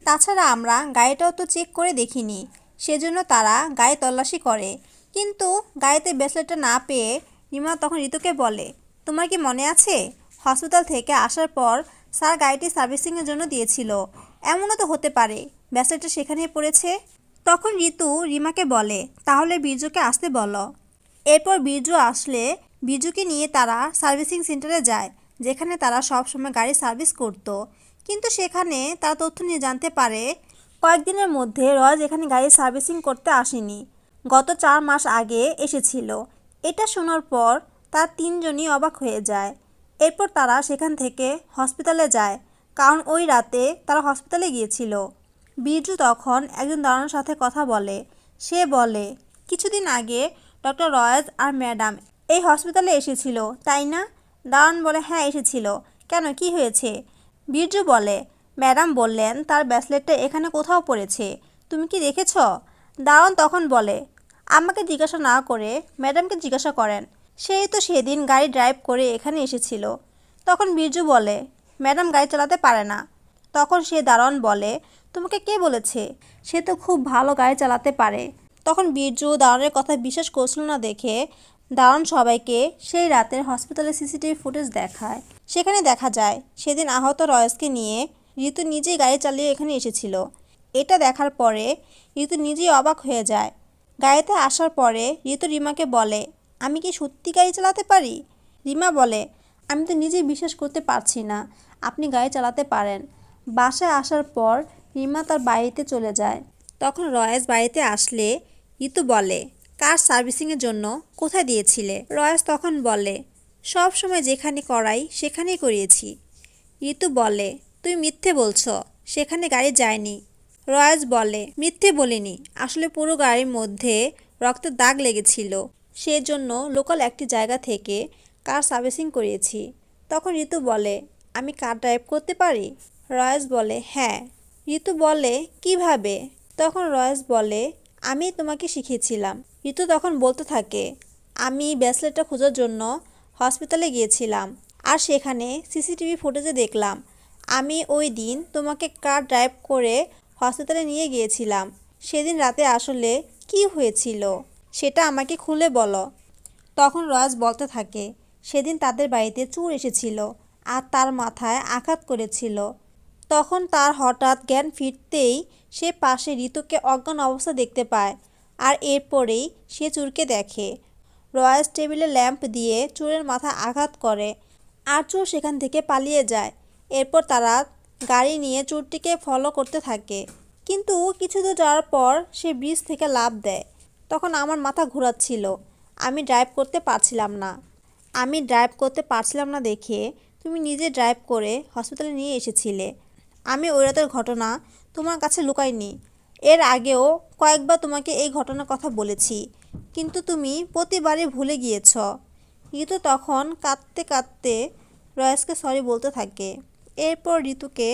তাছাড়া আমরা গাড়িটাও তো চেক করে দেখিনি, সেজন্য তারা গাড়ি তল্লাশি করে। কিন্তু গাড়িতে ব্রেসলেটটা না পেয়ে রিমা তখন ঋতুকে বলে, তোমার কি মনে আছে হসপিটাল থেকে আসার পর স্যার গাড়িটি সার্ভিসিংয়ের জন্য দিয়েছিল, এমনও তো হতে পারে ব্রেসলেটটা সেখানেই পড়েছে। তখন ঋতু রিমাকে বলে, তাহলে বীর্যুকে আসতে বলো। এরপর বীর্যু আসলে বীর্যুকে নিয়ে তারা সার্ভিসিং সেন্টারে যায়, যেখানে তারা সব সময় গাড়ি সার্ভিস করত। কিন্তু সেখানে তারা তথ্য নিয়ে জানতে পারে কয়েকদিনের মধ্যে রয়েস এখানে গাড়ি সার্ভিসিং করতে আসেনি, গত 4 মাস আগে এসেছিল। এটা শোনার পর তারা তিনজনই অবাক হয়ে যায়। এরপর তারা সেখান থেকে হসপিটালে যায়, কারণ ওই রাতে তারা হসপিটালে গিয়েছিল। বীরজু তখন একজন দারোয়ানের সাথে কথা বলে। সে বলে, কিছুদিন আগে ডক্টর রয়েস আর ম্যাডাম এই হসপিটালে এসেছিল, তাই না? দারোয়ান বলে, হ্যাঁ এসেছিল। কেন, কি হয়েছে? বীরজু বলে, ম্যাডাম বললেন তার ব্রেসলেটটা এখানে কোথাও পড়েছে, তুমি কি দেখেছ? দারোয়ান তখন বলে, আমাকে জিজ্ঞাসা না করে ম্যাডামকে জিজ্ঞাসা করেন, সেই তো সেদিন গাড়ি ড্রাইভ করে এখানে এসেছিল। তখন বীরজু বলে, ম্যাডাম গাড়ি চালাতে পারে না। তখন সে দারোয়ান বলে, তোমাকে কে বলেছে? সে তো খুব ভালো গাড়ি চালাতে পারে। তখন বীরজু দারোয়ানের কথা বিশ্বাস করছিল না দেখে দারোয়ান সবাইকে সেই রাতের হসপিটালের সিসিটিভি ফুটেজ দেখায়। সেখানে দেখা যায় সেদিন আহত রয়েসকে নিয়ে ঋতু নিজেই গাড়ি চালিয়ে এখানে এসেছিল। এটা দেখার পরে ঋতু নিজেই অবাক হয়ে যায়। গাড়িতে আসার পরে ঋতু রিমাকে বলে, আমি কি সত্যি গাড়ি চালাতে পারি? রিমা বলে, আমি তো নিজেই বিশ্বাস করতে পারছি না আপনি গাড়ি চালাতে পারেন। বাসায় আসার পর রিমা তার বাড়িতে চলে যায়। তখন রয়েস বাড়িতে আসলে ঋতু বলে, কার সার্ভিসিংয়ের জন্য কোথায় দিয়েছিলে? রয়েস তখন বলে, সব সময় যেখানে করাই সেখানেই করিয়েছি। ঋতু বলে, তুই মিথ্যে বলছো, সেখানে গাড়ি যায়নি। রয়েস বলে, মিথ্যে বলিনি, আসলে পুরো গাড়ির মধ্যে রক্তের দাগ লেগেছিল, সেজন্য লোকাল একটি জায়গা থেকে কার সার্ভিসিং করিয়েছি। তখন ঋতু বলে, আমি কার ড্রাইভ করতে পারি? রয়েস বলে, হ্যাঁ। ঋতু বলে, কিভাবে? তখন রয়েস বলে, আমি তোমাকে শিখিয়েছিলাম। ঋতু তখন বলতে থাকে, আমি ব্রেসলেটটা খোঁজার জন্য হসপিটালে গিয়েছিলাম, আর সেখানে সিসিটিভি ফুটেজে দেখলাম আমি ওই দিন তোমাকে কার ড্রাইভ করে হসপিটালে নিয়ে গিয়েছিলাম। সেদিন রাতে আসলে কি হয়েছিল সেটা আমাকে খুলে বলো। তখন রয়েস বলতে থাকে, সেদিন তাদের বাড়িতে চোর এসেছিল আর তার মাথায় আঘাত করেছিল। তখন তার হঠাৎ জ্ঞান ফিরতেই সে পাশে ঋতুকে অজ্ঞান অবস্থা দেখতে পায়, আর এরপরেই সে চোরকে দেখে। রয়েস টেবিলে ল্যাম্প দিয়ে চোরের মাথায় আঘাত করে, আর চোর সেখান থেকে পালিয়ে যায়। এরপর তারা গাড়ি নিয়ে চোরটিকে ফলো করতে থাকে, কিন্তু কিছু দূর যাওয়ার পর সে ব্রিজ থেকে লাফ দেয়। তখন আমার মাথা ঘোরাচ্ছিল, আমি ড্রাইভ করতে পারছিলাম না। আমি ড্রাইভ করতে পারছিলাম না দেখে তুমি নিজে ড্রাইভ করে হসপিটালে নিয়ে এসেছিলে। আমি ওই রাতের ঘটনা তোমার কাছে লুকাইনি। এর আগেও কয়েকবার তোমাকে এই ঘটনার কথা বলেছি, কিন্তু তুমি প্রতিবারই ভুলে গিয়েছ। ঋতু তখন কাঁদতে কাঁদতে রয়েসকে সরি বলতে থাকে। এরপর ঋতুকে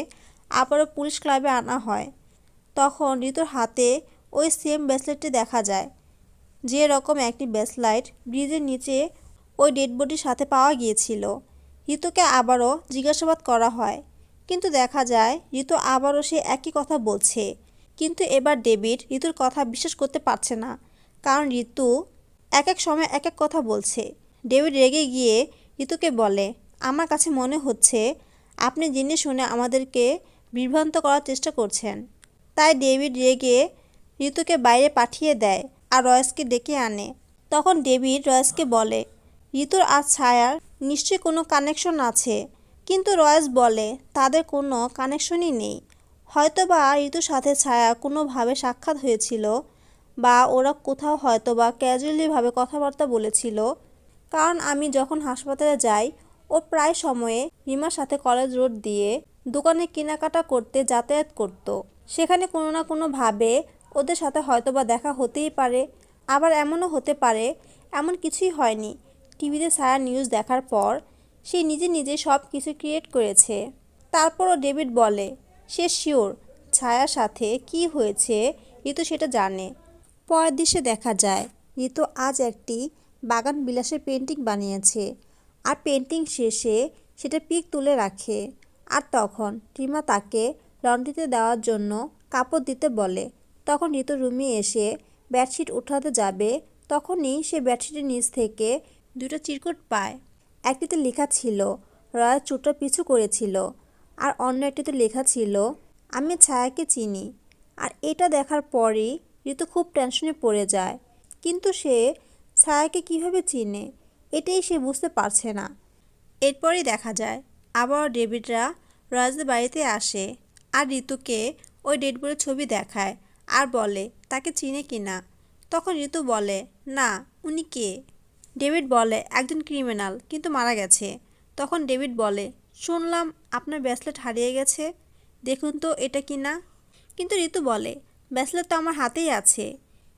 আবারও পুলিশ ক্লাবে আনা হয়। তখন ঋতুর হাতে ওই সেম ব্রেসলেটটি দেখা যায়, যে রকম একটি ব্রেসলাইট ব্রিজের নিচে ওই ডেড বডির সাথে পাওয়া গিয়েছিল। ঋতুকে আবারও জিজ্ঞাসাবাদ করা হয়, কিন্তু দেখা যায় ঋতু আবারও সে একই কথা বলছে। কিন্তু এবার ডেভিড ঋতুর কথা বিশ্বাস করতে পারছে না, কারণ ঋতু এক এক সময় এক এক কথা বলছে। ডেভিড রেগে গিয়ে ঋতুকে বলে, আমার কাছে মনে হচ্ছে আপনি জেনে শুনে আমাদেরকে বিভ্রান্ত করার চেষ্টা করছেন। তাই ডেভিড রেগে ঋতুকে বাইরে পাঠিয়ে দেয় আর রয়েসকে ডেকে আনে। তখন ডেভিড রয়েসকে বলে, ঋতুর আর ছায়ার নিশ্চয়ই কোনো কানেকশন আছে। কিন্তু রয়েস বলে, তাদের কোনো কানেকশনই নেই। হয়তোবা ঋতুর সাথে ছায়া কোনোভাবে সাক্ষাৎ হয়েছিল, বা ওরা কোথাও হয়তোবা ক্যাজুয়ালিভাবে কথাবার্তা বলেছিল। কারণ আমি যখন হাসপাতালে যাই, ও প্রায় সময়ে রিমার সাথে কলেজ রোড দিয়ে দোকানে কেনাকাটা করতে যাতায়াত করত। সেখানে কোনো না কোনোভাবে ওদের সাথে হয়তোবা দেখা হতেই পারে। আবার এমনও হতে পারে এমন কিছুই হয়নি, টিভিতে ছায়া নিউজ দেখার পর সে নিজে নিজে সব কিছু ক্রিয়েট করেছে। তারপরও ডেভিড বলে, সে শিওর ছায়ার সাথে কি হয়েছে ঋতু সেটা জানে। পরের দৃশ্যে দেখা যায় ঋতু আজ একটি বাগান বিলাসের পেন্টিং বানিয়েছে, আর পেন্টিং শেষে সেটা পিক তুলে রাখে। আর তখন রিমা তাকে লন্ড্রিতে দেওয়ার জন্য কাপড় দিতে বলে। তখন ঋতু রুমে এসে বেডশিট উঠাতে যাবে, তখনই সে বেডশিটের নিচ থেকে দুটো চিরকুট পায়। একটিতে লেখা ছিল রয়েস চোরটা পিছু করেছিল, আর অন্য একটিতে লেখা ছিল আমি ছায়াকে চিনি। আর এটা দেখার পরই ঋতু খুব টেনশনে পড়ে যায়, কিন্তু সে ছায়াকে কিভাবে চিনে এটাই সে বুঝতে পারছে না। এরপরই দেখা যায় আবার ডেভিডরা রয়েসের বাড়িতে আসে, আর ঋতুকে ওই ডেড বডির ছবি দেখায় আর বলে তাকে চিনে কিনা। তখন ঋতু বলে, না, উনি কে? ডেভিড বলে, একজন ক্রিমিনাল, কিন্তু মারা গেছে। তখন ডেভিড বলে, শুনলাম আপনার ব্রেসলেট হারিয়ে গেছে, দেখুন তো এটা কি না। কিন্তু ঋতু বলে, ব্রেসলেট তো আমার হাতেই আছে।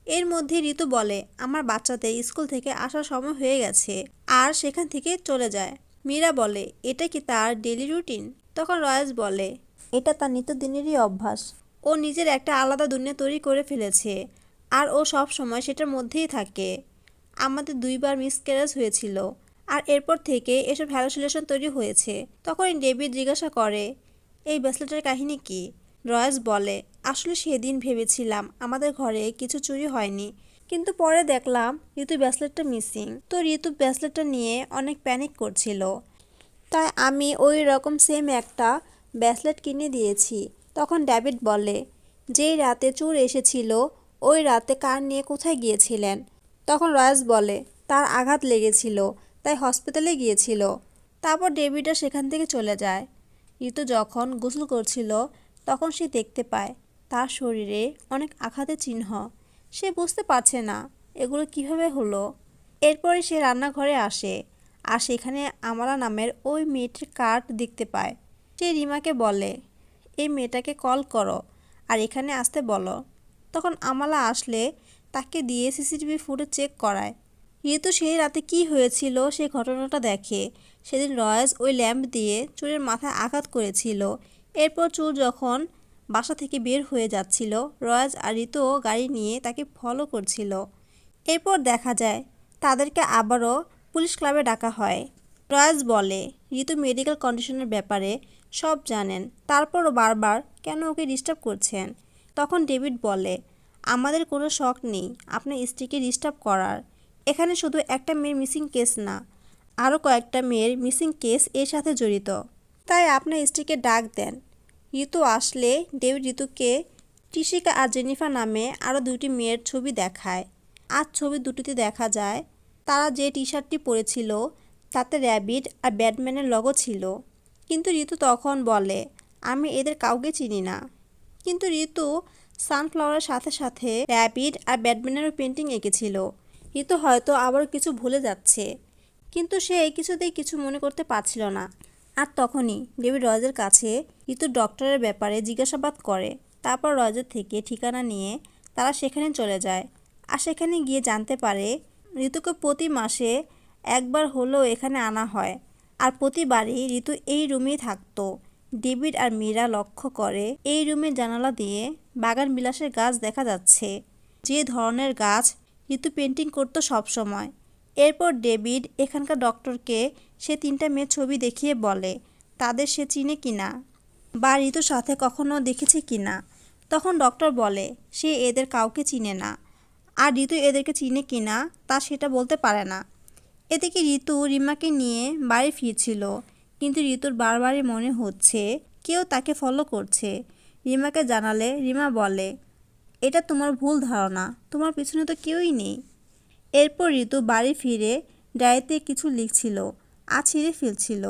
এর মধ্যে ঋতু বলে, আমার বাচ্চাদের স্কুল থেকে আসার সময় হয়ে গেছে, আর সেখান থেকে চলে যায়। মীরা বলে, এটা কি তার ডেইলি রুটিন? তখন রয়েস বলে, এটা তার নিত্যদিনেরই অভ্যাস। ও নিজের একটা আলাদা দুনিয়া তৈরি করে ফেলেছে, আর ও সব সময় সেটার মধ্যেই থাকে। আমাদের 2বার মিসক্যারেজ হয়েছিল, আর এরপর থেকে এসব হ্যালুসিনেশন তৈরি হয়েছে। তখন ডেভিড জিজ্ঞাসা করে, এই ব্রেসলেটের কাহিনী কি? রয়েস বলে, আসলে সেদিন ভেবেছিলাম আমাদের ঘরে কিছু চুরি হয়নি, কিন্তু পরে দেখলাম ঋতু ব্রেসলেটটা মিসিং। তো ঋতু ব্রেসলেটটা নিয়ে অনেক প্যানিক করছিল, তাই আমি ওই রকম সেম একটা ব্রেসলেট কিনে দিয়েছি। তখন ডেভিড বলে, যেই রাতে চোর এসেছিল ওই রাতে কার নিয়ে কোথায় গিয়েছিলেন? তখন রয়েস বলে, তার আঘাত লেগেছিল, তাই হসপিটালে গিয়েছিল। তারপর ডেভিডও সেখান থেকে চলে যায়। ঋতু যখন গোসল করছিল তখন সে দেখতে পায় তার শরীরে অনেক আঘাতের চিহ্ন। সে বুঝতে পারছে না এগুলো কিভাবে হলো। এরপরে সে রান্নাঘরে আসে আর সেখানে আমালা নামের ওই মেয়েটির কার্ড দেখতে পায়। সে রিমাকে বলে, এই মেয়েটাকে কল করো আর এখানে আসতে বলো। তখন আমালা আসলে তাকে দিয়ে সিসিটিভি ফুটেজ চেক করায়। ঋতু সেই রাতে কি হয়েছিল সেই ঘটনাটা দেখে। সেদিন রয়েস ওই ল্যাম্প দিয়ে চোরের মাথায় আঘাত করেছিল। এরপর চোর যখন বাসা থেকে বের হয়ে যাচ্ছিল, রয়েস আর ঋতুও গাড়ি নিয়ে তাকে ফলো করছিল। এরপর দেখা যায় তাদেরকে আবারও পুলিশ ক্লাবে ডাকা হয়। রয়েস বলে ঋতু মেডিকেল কন্ডিশনের ব্যাপারে সব জানেন, তারপরও বারবার কেন ওকে ডিস্টার্ব করছেন। তখন ডেভিড বলে, আমাদের কোনো শখ নেই আপনার স্ত্রীকে ডিস্টার্ব করার। এখানে শুধু একটা মেয়ের মিসিং কেস না, আরও কয়েকটা মেয়ের মিসিং কেস এর সাথে জড়িত। তাই আপনার স্ত্রীকে ডাক দেন। ঋতু আসলে ডেভিড ঋতুকে টিশিকা আর জেনিফার নামে আরও দুটি মেয়ের ছবি দেখায়। আর ছবি দুটিতে দেখা যায় তারা যে টি শার্টটি পরেছিল তাতে র্যাবিট আর ব্যাটম্যানের লোগো ছিল। কিন্তু ঋতু তখন বলে, আমি এদের কাউকে চিনি না। কিন্তু ঋতু সানফ্লাওয়ারের সাথে সাথে র্যাবিট আর ব্যাটম্যানেরও পেন্টিং এঁকেছিল। ঋতু হয়তো আবার কিছু ভুলে যাচ্ছে, কিন্তু সে এই কিছুতেই কিছু মনে করতে পারছিল না। আর তখনই ডেভিড রয়েজের কাছে ঋতুর ডক্টরের ব্যাপারে জিজ্ঞাসাবাদ করে। তারপর রয়েজের থেকে ঠিকানা নিয়ে তারা সেখানে চলে যায়। আর সেখানে গিয়ে জানতে পারে ঋতুকে প্রতি মাসে একবার হলেও এখানে আনা হয়। আর প্রতিবারই ঋতু এই রুমেই থাকতো। ডেভিড আর মীরা লক্ষ্য করে এই রুমের জানালা দিয়ে বাগান বিলাসের গাছ দেখা যাচ্ছে, যে ধরনের গাছ ঋতু পেন্টিং করতো সবসময়। এরপর ডেভিড এখানকার ডক্টরকে সে 3টা মেয়ের ছবি দেখিয়ে বলে তাদের সে চিনে কিনা বা ঋতুর সাথে কখনো দেখেছে কিনা। তখন ডক্টর বলে সে এদের কাউকে চিনে না, আর ঋতু এদেরকে চিনে কিনা তা সেটা বলতে পারে না। এদিকে ঋতু রিমাকে নিয়ে বাড়ি ফিরছিল, কিন্তু ঋতুর বারবারই মনে হচ্ছে কেউ তাকে ফলো করছে। রিমাকে জানালে রিমা বলে, এটা তোমার ভুল ধারণা, তোমার পিছনে তো কেউই নেই। এরপর ঋতু বাড়ি ফিরে ডায়েরিতে কিছু লিখছিল আর ছিঁড়ে ফেলছিল।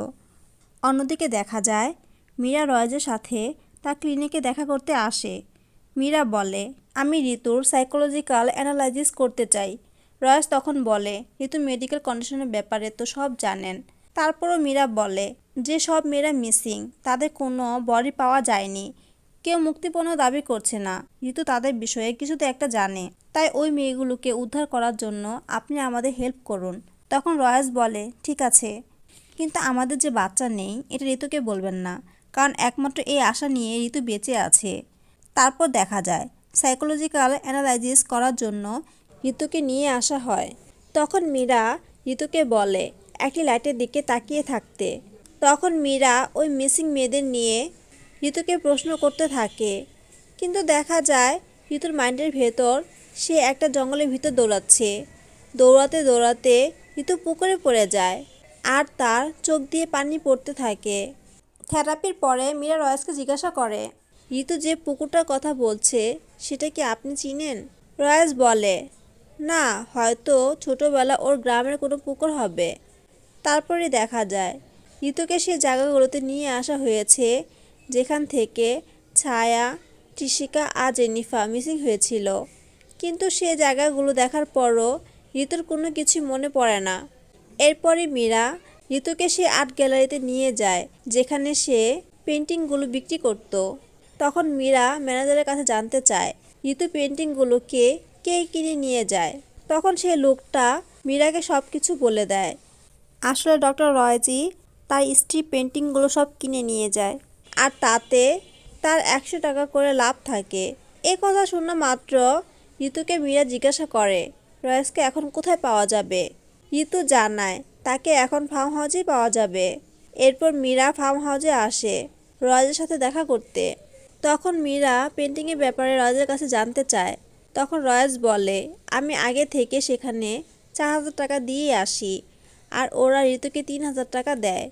অন্যদিকে দেখা যায় মীরা রয়েজের সাথে তার ক্লিনিকে দেখা করতে আসে। মীরা বলে, আমি ঋতুর সাইকোলজিক্যাল অ্যানালাইসিস করতে চাই। রয়েজ তখন বলে, ঋতু মেডিকেল কন্ডিশনের ব্যাপারে তো সব জানেন। তারপরও মীরা বলে যে সব মেয়েরা মিসিং, তাদের কোনো বডি পাওয়া যায়নি, কেউ মুক্তিপণও দাবি করছে না। ঋতু তাদের বিষয়ে কিছু তো একটা জানে, তাই ওই মেয়েগুলোকে উদ্ধার করার জন্য আপনি আমাদের হেল্প করুন। তখন রয়েজ বলে, ঠিক আছে, কিন্তু আমাদের যে বাচ্চা নেই এটা ঋতুকে বলবেন না, কারণ একমাত্র এই আশা নিয়ে ঋতু বেঁচে আছে। তারপর দেখা যায় সাইকোলজিক্যাল অ্যানালাইসিস করার জন্য ঋতুকে নিয়ে আসা হয়। তখন মীরা ঋতুকে বলে একটি লাইটের দিকে তাকিয়ে থাকতে। তখন মীরা ওই মিসিং মেয়েদের নিয়ে ঋতুকে প্রশ্ন করতে থাকে, কিন্তু দেখা যায় ঋতুর মাইন্ডের ভেতর সে একটা জঙ্গলের ভিতর দৌড়াচ্ছে। দৌড়াতে দৌড়াতে ঋতু পুকুরে পড়ে যায় আর তার চোখ দিয়ে পানি পড়তে থাকে। থেরাপির পরে মীরা রয়েসকে জিজ্ঞাসা করে, ঋতু যে পুকুরটার কথা বলছে সেটা কি আপনি চিনেন? রয়েস বলে, না, হয়তো ছোটবেলা ওর গ্রামের কোনো পুকুর হবে। তারপরে দেখা যায় ঋতুকে সে জায়গাগুলোতে নিয়ে আসা হয়েছে যেখান থেকে ছায়া, টিশিকা আর জেনিফা মিসিং হয়েছিল। কিন্তু সে জায়গাগুলো দেখার পরও ঋতুর কোনো কিছু মনে পড়ে না। এরপরই মীরা ঋতুকে সে আর্ট গ্যালারিতে নিয়ে যায় যেখানে সে পেন্টিংগুলো বিক্রি করত। তখন মীরা ম্যানেজারের কাছে জানতে চায় ঋতু পেন্টিংগুলোকে কে কিনে নিয়ে যায়। তখন সে লোকটা মীরাকে সব কিছু বলে দেয়। আসলে ডক্টর রয়জি তার স্ত্রী পেন্টিংগুলো সব কিনে নিয়ে যায়, আর তাতে তার 100 টাকা করে লাভ থাকে। এ কথা শোনা মাত্র ঋতুকে মীরা জিজ্ঞাসা করে রয়েসকে এখন কোথায় পাওয়া যাবে। ঋতু জানায় তাকে এখন ফার্ম হাউসেই পাওয়া যাবে। এরপর মীরা ফার্ম হাউসে আসে রয়েজের সাথে দেখা করতে। তখন মীরা পেন্টিংয়ের ব্যাপারে রয়েজের কাছে জানতে চায়। তখন রয়েজ বলে, আমি আগে থেকে সেখানে 4000 টাকা দিয়ে আসি, আর ওরা ঋতুকে 3000 টাকা দেয়।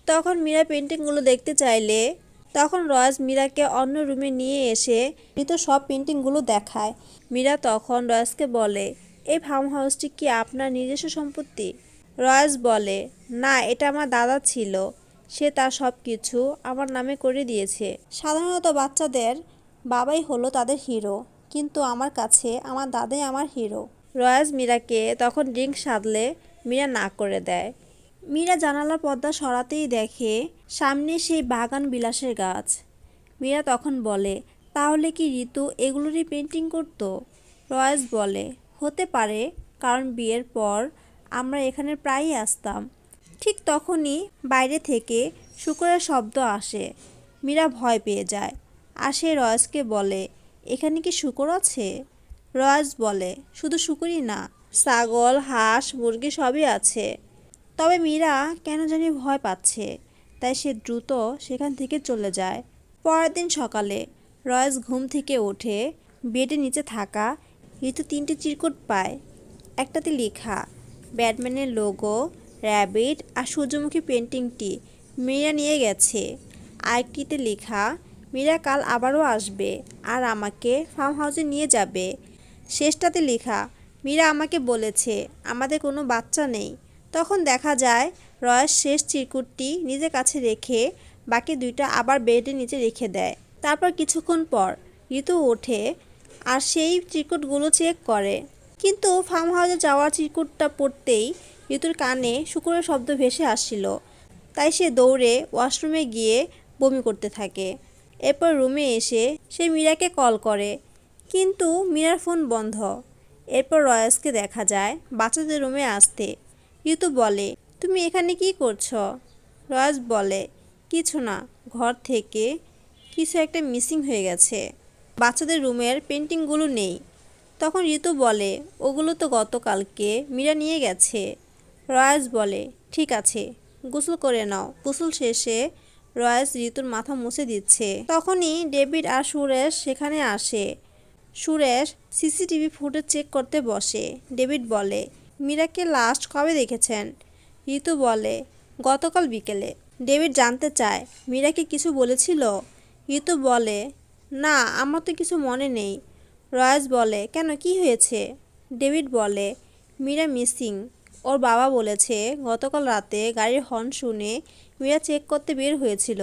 তখন মীরা পেন্টিংগুলো দেখতে চাইলে তখন রয়েজ মীরাকে অন্য রুমে নিয়ে এসে ঋতু সব পেন্টিংগুলো দেখায়। মীরা তখন রয়েজকে বলে, এই ফার্ম হাউসটি কি আপনার নিজস্ব সম্পত্তি? রয়েস বলে, না, এটা আমার দাদা ছিল, সে তার সব কিছু আমার নামে করে দিয়েছে। সাধারণত বাচ্চাদের বাবাই হলো তাদের হিরো, কিন্তু আমার কাছে আমার দাদাই আমার হিরো। রয়েস মীরাকে তখন ড্রিঙ্ক সাধলে মীরা না করে দেয়। মীরা জানালার পর্দা সরাতেই দেখে সামনে সেই বাগান বিলাসের গাছ। মীরা তখন বলে, তাহলে কি ঋতু এগুলোরই পেন্টিং করতো? রয়েস বলে, হতে পারে, কারণ বিয়ের পর আমরা এখানে প্রায়ই আসতাম। ঠিক তখনই বাইরে থেকে শূকরের শব্দ আসে। মীরা ভয় পেয়ে যায় আর সে রয়েসকে বলে, এখানে কি শূকর আছে? রয়েস বলে, শুধু শূকরই না, ছাগল, হাঁস, মুরগি সবই আছে। তবে মীরা কেন জানি ভয় পাচ্ছে, তাই সে দ্রুত সেখান থেকে চলে যায়। পরের দিন সকালে রয়েস ঘুম থেকে ওঠে। বেডের নিচে থাকা ঋতু 3টে চিরকুট পায়। একটাতে লেখা ব্যাটম্যানের লোগো, র্যাবিট আর সূর্যমুখী পেন্টিংটি মীরা নিয়ে গেছে। আরেকটিতে লেখা, মীরা কাল আবারও আসবে আর আমাকে ফার্ম হাউসে নিয়ে যাবে। শেষটাতে লেখা, মীরা আমাকে বলেছে আমাদের কোনো বাচ্চা নেই। তখন দেখা যায় রয়েস শেষ চিরকুটটি নিজের কাছে রেখে বাকি 2টা আবার বেডের নিচে রেখে দেয়। তারপর কিছুক্ষণ পর ঋতু ওঠে আর সেই চিরকুটগুলো চেক করে। কিন্তু ফার্ম হাউসে যাওয়ার চিরকুটটা পড়তেই ঋতুর কানে শূকরের শব্দ ভেসে আসছিল। তাই সে দৌড়ে ওয়াশরুমে গিয়ে বমি করতে থাকে। এরপর রুমে এসে সে মীরাকে কল করে, কিন্তু মীরার ফোন বন্ধ। এরপর রয়েসকে দেখা যায় বাচ্চাদের রুমে আসতে। ঋতু বলে, তুমি এখানে কি করছো? রয়েস বলে, কিছু না, ঘর থেকে কিছু একটা মিসিং হয়ে গেছে। বাচ্চাদের রুমের পেন্টিংগুলো নেই। তখন ঋতু বলে, ওগুলো তো গতকালকে মীরা নিয়ে গেছে। রয়েস বলে, ঠিক আছে, গোসল করে নাও। গোসল শেষে রয়েস ঋতুর মাথা মুছে দিচ্ছে। তখনই ডেভিড আর সুরেশ সেখানে আসে। সুরেশ সিসিটিভি ফুটেজ চেক করতে বসে। ডেভিড বলে, মীরাকে লাস্ট কবে দেখেছেন? ঋতু বলে, গতকাল বিকেলে। ডেভিড জানতে চায়, মীরা কি কিছু বলেছিল? ঋতু বলে, না, আমার তো কিছু মনে নেই। রয়েস বলে, কেন, কি হয়েছে? ডেভিড বলে, মীরা মিসিং। ওর বাবা বলেছে গতকাল রাতে গাড়ির হর্ন শুনে মীরা চেক করতে বের হয়েছিল।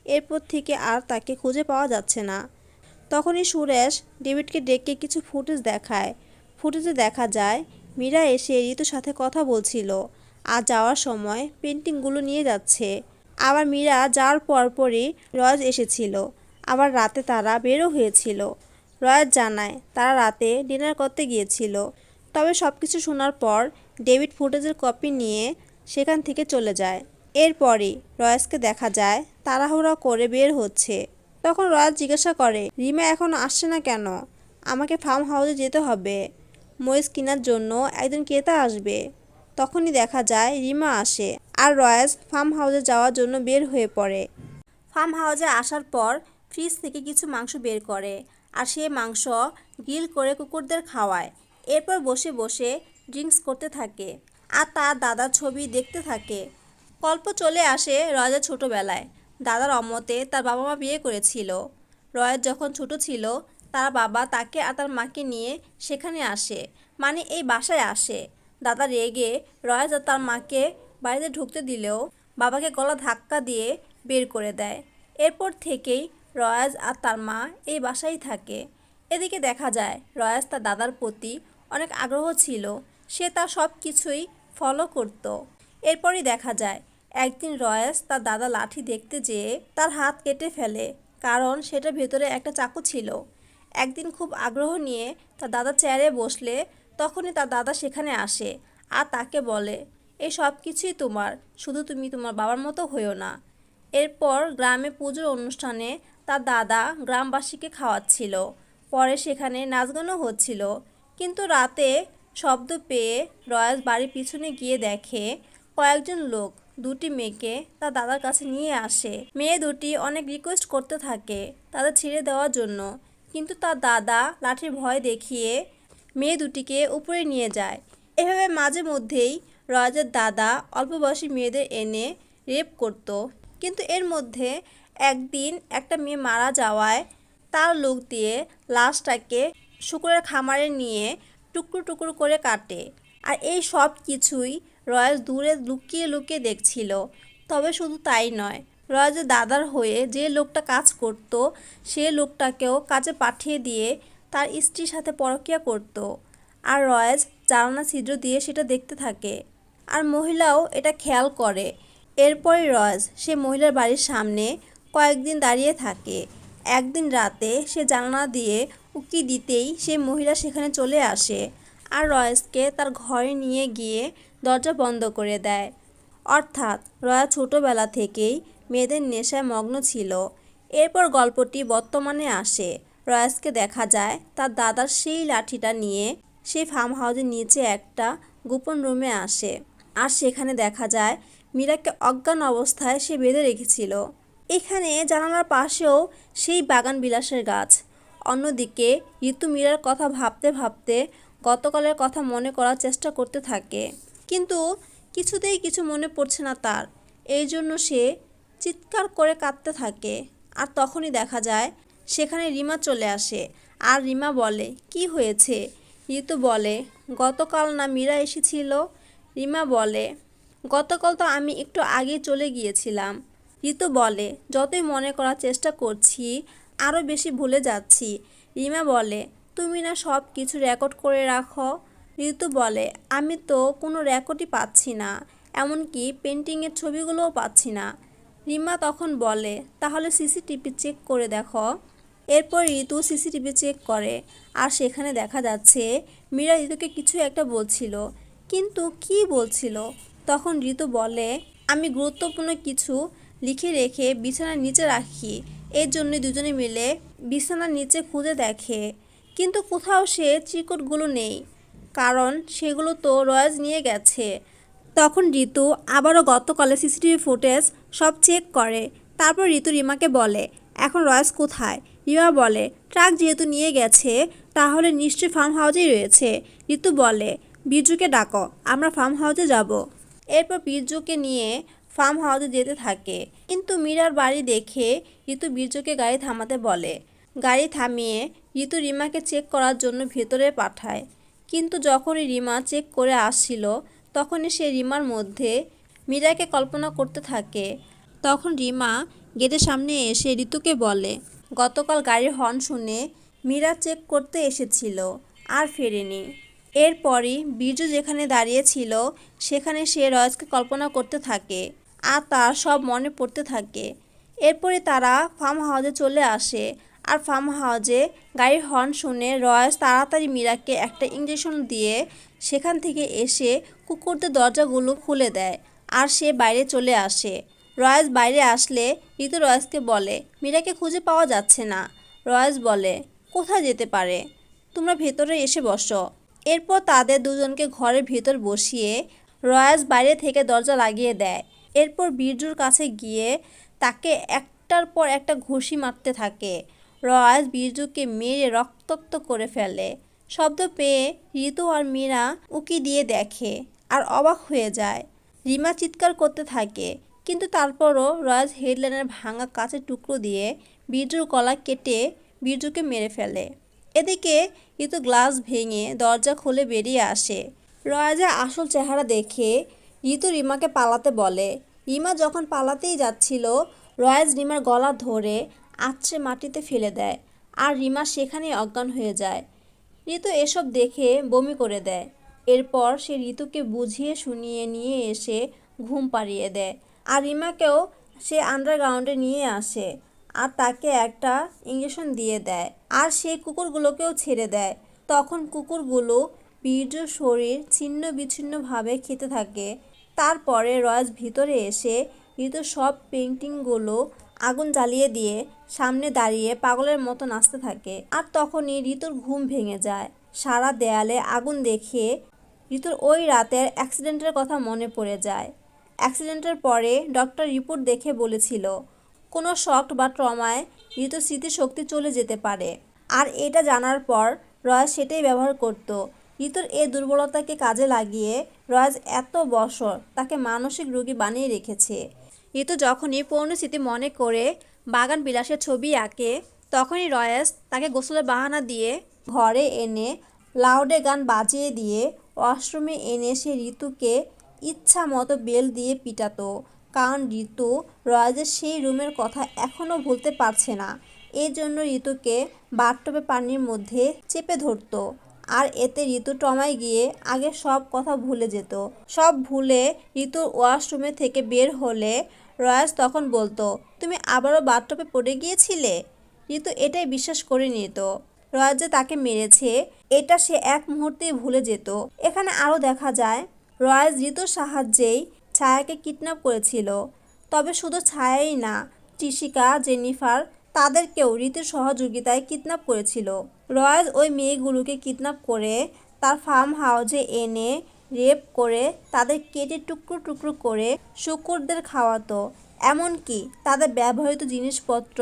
এরপর থেকে আর তাকে খুঁজে পাওয়া যাচ্ছে না। তখনই সুরেশ ডেভিডকে ডেকে কিছু ফুটেজ দেখায়। ফুটেজে দেখা যায় মীরা এসে ঋতুর সাথে কথা বলছিল আর যাওয়ার সময় পেন্টিংগুলো নিয়ে যাচ্ছে। আবার মীরা যাওয়ার পরপরই রয়েস এসেছিল। আবার রাতে তারা বেরও হয়েছিল। রয়েস জানায় তারা রাতে ডিনার করতে গিয়েছিল। তবে সব কিছু শোনার পর ডেভিড ফুটেজের কপি নিয়ে সেখান থেকে চলে যায়। এরপরই রয়েসকে দেখা যায় তাড়াহুড়া করে বের হচ্ছে। তখন রয়েস জিজ্ঞাসা করে, রিমা এখনও আসছে না কেন? আমাকে ফার্ম হাউসে যেতে হবে, মহিষ কেনার জন্য একজন ক্রেতা আসবে। তখনই দেখা যায় রিমা আসে আর রয়েস ফার্ম হাউসে যাওয়ার জন্য বের হয়ে পড়ে। ফার্ম হাউসে আসার পর ফ্রিজ থেকে কিছু মাংস বের করে আর সে মাংস গ্রিল করে কুকুরদের খাওয়ায়। এরপর বসে বসে ড্রিঙ্কস করতে থাকে আর তার দাদার ছবি দেখতে থাকে। গল্প চলে আসে রয়েসের ছোটোবেলায়। দাদার অমতে তার বাবা মা বিয়ে করেছিল। রয়েস যখন ছোট ছিল তার বাবা তাকে আর তার মাকে নিয়ে সেখানে আসে, মানে এই বাসায় আসে। দাদা রেগে রয়েস আর তার মাকে বাড়িতে ঢুকতে দিলেও বাবাকে গলা ধাক্কা দিয়ে বের করে দেয়। এরপর থেকেই রয়েস আর তার মা এই বাসায় থাকে। এদিকে দেখা যায় রয়েস তার দাদার প্রতি অনেক আগ্রহ ছিল, সে তার সব কিছুই ফলো করত। এরপরই দেখা যায় একদিন রয়েস তার দাদা লাঠি দেখতে যেয়ে তার হাত কেটে ফেলে, কারণ সেটার ভেতরে একটা চাকু ছিল। একদিন খুব আগ্রহ নিয়ে তার দাদা চেয়ারে বসলে তখনই তার দাদা সেখানে আসে আর তাকে বলে, এই সব কিছুই তোমার, শুধু তুমি তোমার বাবার মতো হইও না। এরপর গ্রামে পুজোর অনুষ্ঠানে তার দাদা গ্রামবাসীকে খাওয়াচ্ছিল। পরে সেখানে নাচগানও হচ্ছিল। কিন্তু রাতে শব্দ পেয়ে রয়েস বাড়ির পিছনে গিয়ে দেখে কয়েকজন লোক 2টি মেয়েকে তার দাদার কাছে নিয়ে আসে। মেয়ে দুটি অনেক রিকোয়েস্ট করতে থাকে তাদের ছেড়ে দেওয়ার জন্য, কিন্তু তার দাদা লাঠির ভয় দেখিয়ে মেয়ে দুটিকে উপরে নিয়ে যায়। এভাবে মাঝে মধ্যেই রয়েসের দাদা অল্প বয়সী মেয়েদের এনে রেপ করত। কিন্তু এর মধ্যে একদিন একটা মেয়ে মারা যাওয়ায় তার লোক দিয়ে লাশটাকে শুকরের খামারে নিয়ে টুকরো টুকরো করে কাটে। আর এই সব কিছুই রয়েস দূরে লুকিয়ে লুকিয়ে দেখছিল। তবে শুধু তাই নয়, রয়েসের দাদার হয়ে যে লোকটা কাজ করত সে লোকটাকেও কাজে পাঠিয়ে দিয়ে তার স্ত্রীর সাথে পরকীয়া করত। আর রয়েস জানালা ছিদ্র দিয়ে সেটা দেখতে থাকে, আর মহিলাও এটা খেয়াল করে। এরপরই রয়েস সে মহিলার বাড়ির সামনে কয়েকদিন দাঁড়িয়ে থাকে। একদিন রাতে সে জানালা দিয়ে উকি দিতেই সে মহিলা সেখানে চলে আসে আর রয়েসকে তার ঘরে নিয়ে গিয়ে দরজা বন্ধ করে দেয়। অর্থাৎ রয়া ছোটবেলা থেকেই মেয়েদের নেশায় মগ্ন ছিল। এরপর গল্পটি বর্তমানে আসে। রয়েসকে দেখা যায় তার দাদার সেই লাঠিটা নিয়ে সেই ফার্ম হাউসের নিচে একটা গোপন রুমে আসে, আর সেখানে দেখা যায় মীরাকে অজ্ঞান অবস্থায় সে বেঁধে রেখেছিল। এখানে জানালার পাশেও সেই বাগান বিলাসের গাছ। অন্যদিকে ঋতু মীরার কথা ভাবতে ভাবতে গতকালের কথা মনে করার চেষ্টা করতে থাকে, কিন্তু কিছুতেই কিছু মনে পড়ছে না তার। এই জন্য সে চিৎকার করে কাঁদতে থাকে। আর তখনই দেখা যায় সেখানে রিমা চলে আসে, আর রিমা বলে, কি হয়েছে? ঋতু বলে, গতকাল না মীরা এসেছিল? রিমা বলে, গতকাল তো আমি একটু আগে চলে গিয়েছিলাম। ঋতু বলে, যতই মনে করার চেষ্টা করছি আরও বেশি ভুলে যাচ্ছি। রিমা বলে, তুমি না সব কিছু রেকর্ড করে রাখো? ঋতু বলে, আমি তো কোনো রেকর্ডই পাচ্ছি না, এমনকি পেন্টিংয়ের ছবিগুলোও পাচ্ছি না। রিমা তখন বলে, তাহলে সিসিটিভি চেক করে দেখো। এরপর ঋতু সিসিটিভি চেক করে, আর সেখানে দেখা যাচ্ছে মীরা ঋতুকে কিছু একটা বলছিল, কিন্তু কি বলছিল? তখন ঋতু বলে, আমি গুরুত্বপূর্ণ কিছু লিখে রেখে বিছানার নিচে রাখি, এর জন্য দুজনে মিলে বিছানার নিচে খুঁজে দেখে, কিন্তু কোথাও সে চিরকুটগুলো নেই, কারণ সেগুলো তো রয়েস নিয়ে গেছে। তখন ঋতু আবারও গতকালের সিসিটিভি ফুটেজ সব চেক করে। তারপর ঋতু রিমাকে বলে, এখন রয়েস কোথায়? রিমা বলে, ট্রাক যেহেতু নিয়ে গেছে তাহলে নিশ্চয়ই ফার্ম হাউসেই রয়েছে। ঋতু বলে, বীরজুকে ডাকো, আমরা ফার্ম হাউসে যাব। এরপর বীরজুকে নিয়ে ফার্ম হাউসে যেতে থাকে, কিন্তু মীরার বাড়ি দেখে ঋতু বীরজুকে গাড়ি থামাতে বলে। গাড়ি থামিয়ে ঋতু রিমাকে চেক করার জন্য ভেতরে পাঠায়, কিন্তু যখনই রিমা চেক করে আসছিল তখনই সে রিমার মধ্যে মীরাকে কল্পনা করতে থাকে। তখন রিমা গেটের সামনে এসে ঋতুকে বলে, গতকাল গাড়ির হর্ন শুনে মীরা চেক করতে এসেছিল আর ফেরেনি। এরপরই বীরজু যেখানে দাঁড়িয়ে ছিল সেখানে সে রয়েসকে কল্পনা করতে থাকে, আর তার সব মনে পড়তে থাকে। এরপরে তারা ফার্ম হাউসে চলে আসে, আর ফার্ম হাউসে গাড়ির হর্ন শুনে রয়েস তাড়াতাড়ি মীরাকে একটা ইঞ্জেকশন দিয়ে সেখান থেকে এসে কুকুরদের দরজাগুলো খুলে দেয়, আর সে বাইরে চলে আসে। রয়েস বাইরে আসলে ঋতু রয়েসকে বলে, মীরাকে খুঁজে পাওয়া যাচ্ছে না। রয়েস বলে, কোথায় যেতে পারে, তোমরা ভেতরে এসে বসো। এরপর তাদের দুজনকে ঘরের ভেতর বসিয়ে রয়েস বাইরে থেকে দরজা লাগিয়ে দেয়। এরপর বীরজুর কাছে গিয়ে তাকে একটার পর একটা ঘুষি মারতে থাকে। রয়েস বীরজুকে মেরে রক্তাক্ত করে ফেলে। শব্দ পেয়ে ঋতু আর মীরা উকি দিয়ে দেখে আর অবাক হয়ে যায়। রিমা চিৎকার করতে থাকে, কিন্তু তারপরও রয়েস হেডলাইনের ভাঙা কাঁচের টুকরো দিয়ে বীরজুর গলা কেটে বীরজুকে মেরে ফেলে। এদিকে ঋতু গ্লাস ভেঙে দরজা খুলে বেরিয়ে আসে। রয়েসের আসল চেহারা দেখে ঋতু রিমাকে পালাতে বলে। রিমা যখন পালাতেই যাচ্ছিল রয়েস রিমার গলা ধরে আছড়ে মাটিতে ফেলে দেয়, আর রিমা সেখানেই অজ্ঞান হয়ে যায়। ঋতু এসব দেখে বমি করে দেয়। এরপর সে ঋতুকে বুঝিয়ে শুনিয়ে নিয়ে এসে ঘুম পাড়িয়ে দেয়, আর রিমাকেও সে আন্ডারগ্রাউন্ডে নিয়ে আসে আর তাকে একটা ইঞ্জেকশন দিয়ে দেয়, আর সেই কুকুরগুলোকেও ছেড়ে দেয়। তখন কুকুরগুলো বীরজুর শরীর ছিন্ন বিচ্ছিন্নভাবে খেতে থাকে। তারপরে রয়েস ভিতরে এসে ঋতুর সব পেন্টিংগুলো আগুন জ্বালিয়ে দিয়ে সামনে দাঁড়িয়ে পাগলের মতো নাচতে থাকে। আর তখনই ঋতুর ঘুম ভেঙে যায়। সারা দেয়ালে আগুন দেখে ঋতুর ওই রাতের অ্যাক্সিডেন্টের কথা মনে পড়ে যায়। অ্যাক্সিডেন্টের পরে ডক্টর রিপোর্ট দেখে বলেছিল কোনো শক বা ট্রমায় ঋতুর স্মৃতিশক্তি চলে যেতে পারে, আর এটা জানার পর রয়েস সেটাই ব্যবহার করত। ঋতুর এই দুর্বলতাকে কাজে লাগিয়ে রয়েস এত বছর তাকে মানসিক রোগী বানিয়ে রেখেছে। ঋতু যখনই পুরনো স্মৃতি মনে করে বাগান বিলাসের ছবি আঁকে, তখনই রয়েস তাকে গোসলের বাহানা দিয়ে ঘরে এনে লাউডে গান বাজিয়ে দিয়ে ওয়াশরুমে এনে সে ঋতুকে ইচ্ছা মতো বেল দিয়ে পিটাতো, কারণ ঋতু রয়েজের সেই রুমের কথা এখনও ভুলতে পারছে না। এই জন্য ঋতুকে বাথটবে পানির মধ্যে চেপে ধরতো, আর এতে ঋতু ট্রমায় গিয়ে আগে সব কথা ভুলে যেত। সব ভুলে ঋতুর ওয়াশরুমে থেকে বের হলে রয়েজ তখন বলতো, তুমি আবারও বাথটবে পড়ে গিয়েছিলে। ঋতু এটাই বিশ্বাস করে নিত, রয়েজ যে তাকে মেরেছে এটা সে এক মুহূর্তেই ভুলে যেত। এখানে আরও দেখা যায় রয়েজ ঋতুর সাহায্যেই ছায়াকে কিডন্যাপ করেছিল। তবে শুধু ছায়াই না, ত্রিশিকা, জেনিফার তাদেরকেও ঋতুর সহযোগিতায় কিডন্যাপ করেছিল। রয়েজ ওই মেয়েগুলোকে কিডন্যাপ করে তার ফার্ম হাউসে এনে রেপ করে তাদের কেটে টুকরো টুকরো করে শূকরদের খাওয়াতো। এমনকি তাদের ব্যবহৃত জিনিসপত্র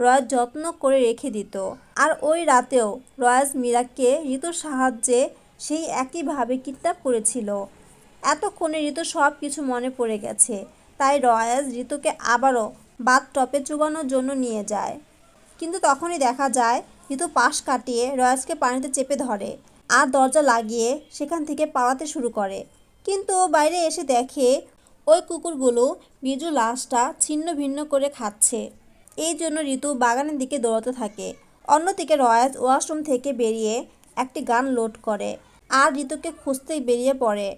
রয়েজ যত্ন করে রেখে দিত। আর ওই রাতেও রয়েজ মীরাকে ঋতুর সাহায্যে সেই একইভাবে কিডন্যাপ করেছিল। এতক্ষণে ঋতু সব কিছু মনে পড়ে গেছে, তাই রয়েজ ঋতুকে আবারও বাথটবে চুবানোর জন্য নিয়ে যায়। কিন্তু তখনই দেখা যায় ঋতু পাশ কাটিয়ে রয়েজকে পানিতে চেপে ধরে আর দরজা লাগিয়ে সেখান থেকে পালাতে শুরু করে। কিন্তু বাইরে এসে দেখে ওই কুকুরগুলো বিজু লাশটা ছিন্ন ভিন্ন করে খাচ্ছে। এই জন্য ঋতু বাগানের দিকে দৌড়াতে থাকে। অন্যদিকে রয়েজ ওয়াশরুম থেকে বেরিয়ে একটি গান লোড করে আর ঋতুকে খুঁজতেই বেরিয়ে পড়ে।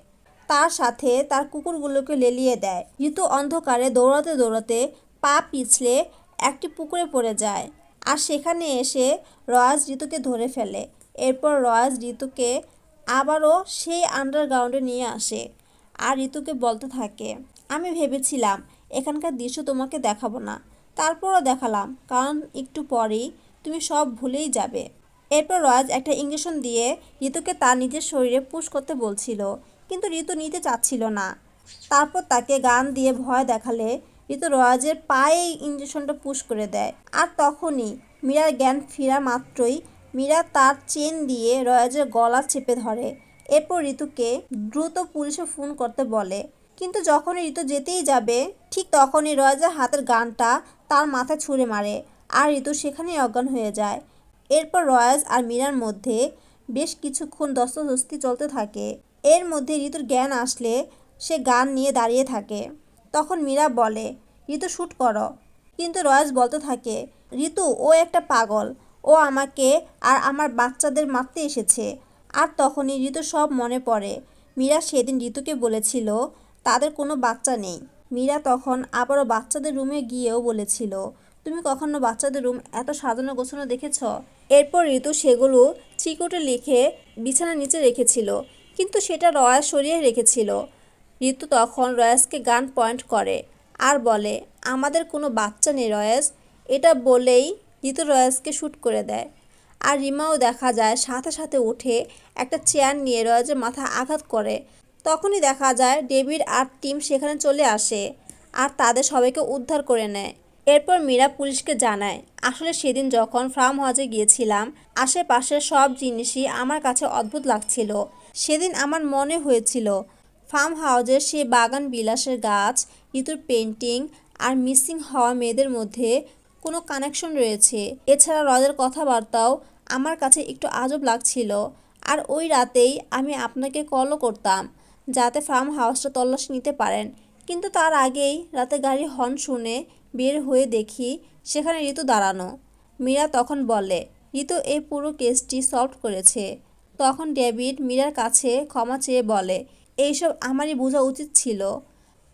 তার সাথে তার কুকুরগুলোকে লেলিয়ে দেয়। ঋতু অন্ধকারে দৌড়াতে দৌড়াতে পা পিছলে একটি পুকুরে পড়ে যায়, আর সেখানে এসে রয়েজ ঋতুকে ধরে ফেলে। এরপর রয়েজ ঋতুকে আবারও সেই আন্ডারগ্রাউন্ডে নিয়ে আসে আর ঋতুকে বলতে থাকে, আমি ভেবেছিলাম এখানকার দৃশ্য তোমাকে দেখাবো না, তারপরও দেখালাম, কারণ একটু পরেই তুমি সব ভুলেই যাবে। এরপর রয়েজ একটা ইঞ্জেকশন দিয়ে ঋতুকে তার নিজের শরীরে পুশ করতে বলছিল, কিন্তু ঋতু নিতে চাচ্ছিল না। তারপর তাকে গান দিয়ে ভয় দেখালে ঋতু রয়েজের পায়ে ইঞ্জেকশনটা পুশ করে দেয়। আর তখনই মীরার জ্ঞান ফেরা মাত্রই মীরা তার চেন দিয়ে রয়েজের গলা চেপে ধরে। এরপর ঋতুকে দ্রুত পুলিশে ফোন করতে বলে। কিন্তু যখনই ঋতু যেতেই যাবে ঠিক তখনই রয়েজের হাতের গানটা তার মাথায় ছুঁড়ে মারে আর ঋতু সেখানেই অজ্ঞান হয়ে যায়। এরপর রয়েজ আর মীরার মধ্যে বেশ কিছুক্ষণ ধস্তাধস্তি চলতে থাকে। এর মধ্যে ঋতুর জ্ঞান আসলে সে গান নিয়ে দাঁড়িয়ে থাকে। তখন মীরা বলে, ঋতু শ্যুট করো। কিন্তু রয়েজ বলতে থাকে, ঋতু ও একটা পাগল, ও আমাকে আর আমার বাচ্চাদের মারতে এসেছে। আর তখনই ঋতু সব মনে পড়ে। মীরা সেদিন ঋতুকে বলেছিল তাদের কোনো বাচ্চা নেই। মীরা তখন আবারও বাচ্চাদের রুমে গিয়েও বলেছিল, তুমি কখনো বাচ্চাদের রুম এত সাজানো গোছানো দেখেছ? এরপর ঋতু সেগুলো চিকুটে লিখে বিছানার নিচে রেখেছিল, কিন্তু সেটা রয়েজ সরিয়ে রেখেছিল। ঋতু তখন রয়েজকে গান পয়েন্ট করে আর বলে, আমাদের কোনো বাচ্চা নেই রয়েজ। এটা বলেই ঋতু রয়েজকে শ্যুট করে দেয়। আর রিমাও দেখা যায় সাথে সাথে উঠে একটা চেয়ার নিয়ে রয়েজের মাথায় আঘাত করে। তখনই দেখা যায় ডেভিড আর টিম সেখানে চলে আসে আর তাদের সবাইকে উদ্ধার করে নেয়। এরপর মীরা পুলিশকে জানায়, আসলে সেদিন যখন ফার্ম হাউসে গিয়েছিলাম আশেপাশের সব জিনিসই আমার কাছে অদ্ভুত লাগছিল। সেদিন আমার মনে হয়েছিল ফার্ম হাউসের সেই বাগান বিলাসের গাছ, ঋতুর পেন্টিং আর মিসিং হওয়া মেয়েদের মধ্যে কোনো কানেকশন রয়েছে। এছাড়া রজের কথাবার্তাও আমার কাছে একটু আজব লাগছিল। আর ওই রাতেই আমি আপনাকে কলও করতাম যাতে ফার্ম হাউসটা তল্লাশি নিতে পারেন। কিন্তু তার আগেই রাতে গাড়ি হর্ন শুনে বের হয়ে দেখি সেখানে ঋতু দাঁড়ানো। মীরা তখন বলে, ঋতু এই পুরো কেসটি সলভ করেছে। তখন ডেভিড মীরার কাছে ক্ষমা চেয়ে বলে, এইসব আমারই বোঝা উচিত ছিল।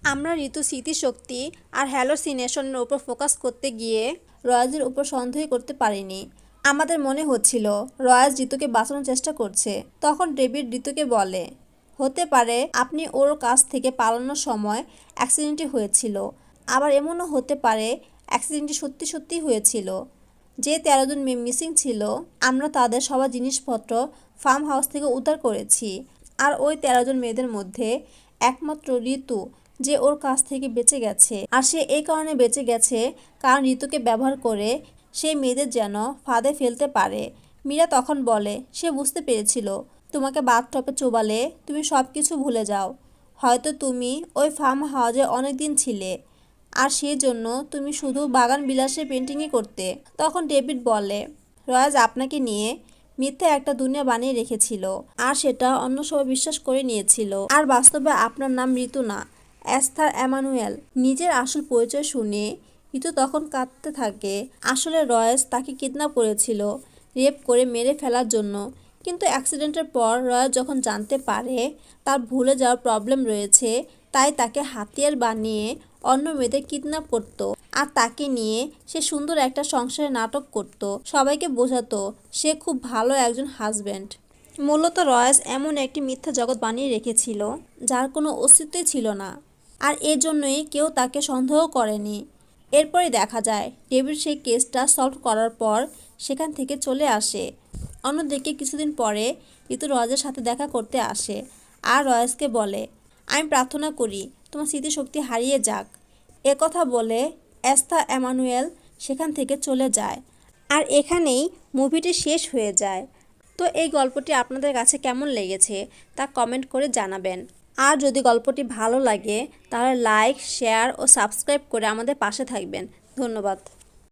আমরা ঋতু স্মৃতিশক্তি আর হ্যালোসিনেশনের উপর ফোকাস করতে গিয়ে রয়েজের উপর সন্দেহই করতে পারিনি। আমাদের মনে হচ্ছিল রয়েজ ঋতুকে বাঁচানোর চেষ্টা করছে। তখন ডেভিড ঋতুকে বলে, হতে পারে আপনি ওর কাছ থেকে পালানোর সময় অ্যাক্সিডেন্টই হয়েছিল। আবার এমনও হতে পারে অ্যাক্সিডেন্টটি সত্যি সত্যিই হয়েছিল। যে 13 জন মেয়ে মিসিং ছিল আমরা তাদের সবার জিনিসপত্র ফার্ম হাউস থেকে উদ্ধার করেছি। আর ওই 13 জন মেয়েদের মধ্যে একমাত্র ঋতু যে ওর কাছ থেকে বেঁচে গেছে। আর সে এই কারণে বেঁচে গেছে কারণ ঋতুকে ব্যবহার করে সেই মেয়েদের যেন ফাঁদে ফেলতে পারে। মীরা তখন বলে, সে বুঝতে পেরেছিল তোমাকে বাথটবে চোবালে তুমি সব কিছু ভুলে যাও। হয়তো তুমি ওই ফার্ম হাউসে অনেক দিন ছিলে আর সেই জন্য তুমি শুধু বাগান বিলাসের পেন্টিংই করতে। তখন ডেভিড বলে, রয়েজ আপনাকে নিয়ে মিথ্যা একটা দুনিয়া বানিয়ে রেখেছিল আর সেটা অন্য সবাই বিশ্বাস করে নিয়েছিল। আর বাস্তবে আপনার নাম ঋতু না, এস্থার এমানুয়েল। নিজের আসল পরিচয় শুনে ঋতু তখন কাঁদতে থাকে। আসলে রয়েস তাকে কিডন্যাপ করেছিল, রেপ করে মেরে ফেলার জন্য। কিন্তু অ্যাক্সিডেন্টের পর রয়েস যখন জানতে পারে তার ভুলে যাওয়ার প্রবলেম রয়েছে, তাই তাকে হাতিয়ার বানিয়ে অন্য মেয়েদের কিডন্যাপ করত আর তাকে নিয়ে সে সুন্দর একটা সংসারে নাটক করত, সবাইকে বোঝাতো সে খুব ভালো একজন হাজব্যান্ড। মূলত রয়েস এমন একটি মিথ্যা জগৎ বানিয়ে রেখেছিল যার কোনো অস্তিত্বই ছিল না, আর এর জন্যই কেউ তাকে সন্দেহ করেনি। এরপরে দেখা যায় ডেভিড সেই কেসটা সলভ করার পর সেখান থেকে চলে আসে। অন্যদিকে কিছুদিন পরে ঋতু রয়েসের সাথে দেখা করতে আসে আর রয়েসকে বলে, আমি প্রার্থনা করি তোমার স্মৃতিশক্তি হারিয়ে যাক। কথা বলে এস্থার এমানুয়েল সেখান থেকে চলে যায়। আর এখানেই মুভিটি শেষ হয়ে যায়। তো এই গল্পটি আপনাদের কাছে কেমন লেগেছে তা কমেন্ট করে জানাবেন। আর যদি গল্পটি ভালো লাগে তাহলে লাইক, শেয়ার ও সাবস্ক্রাইব করে আমাদের পাশে থাকবেন। ধন্যবাদ।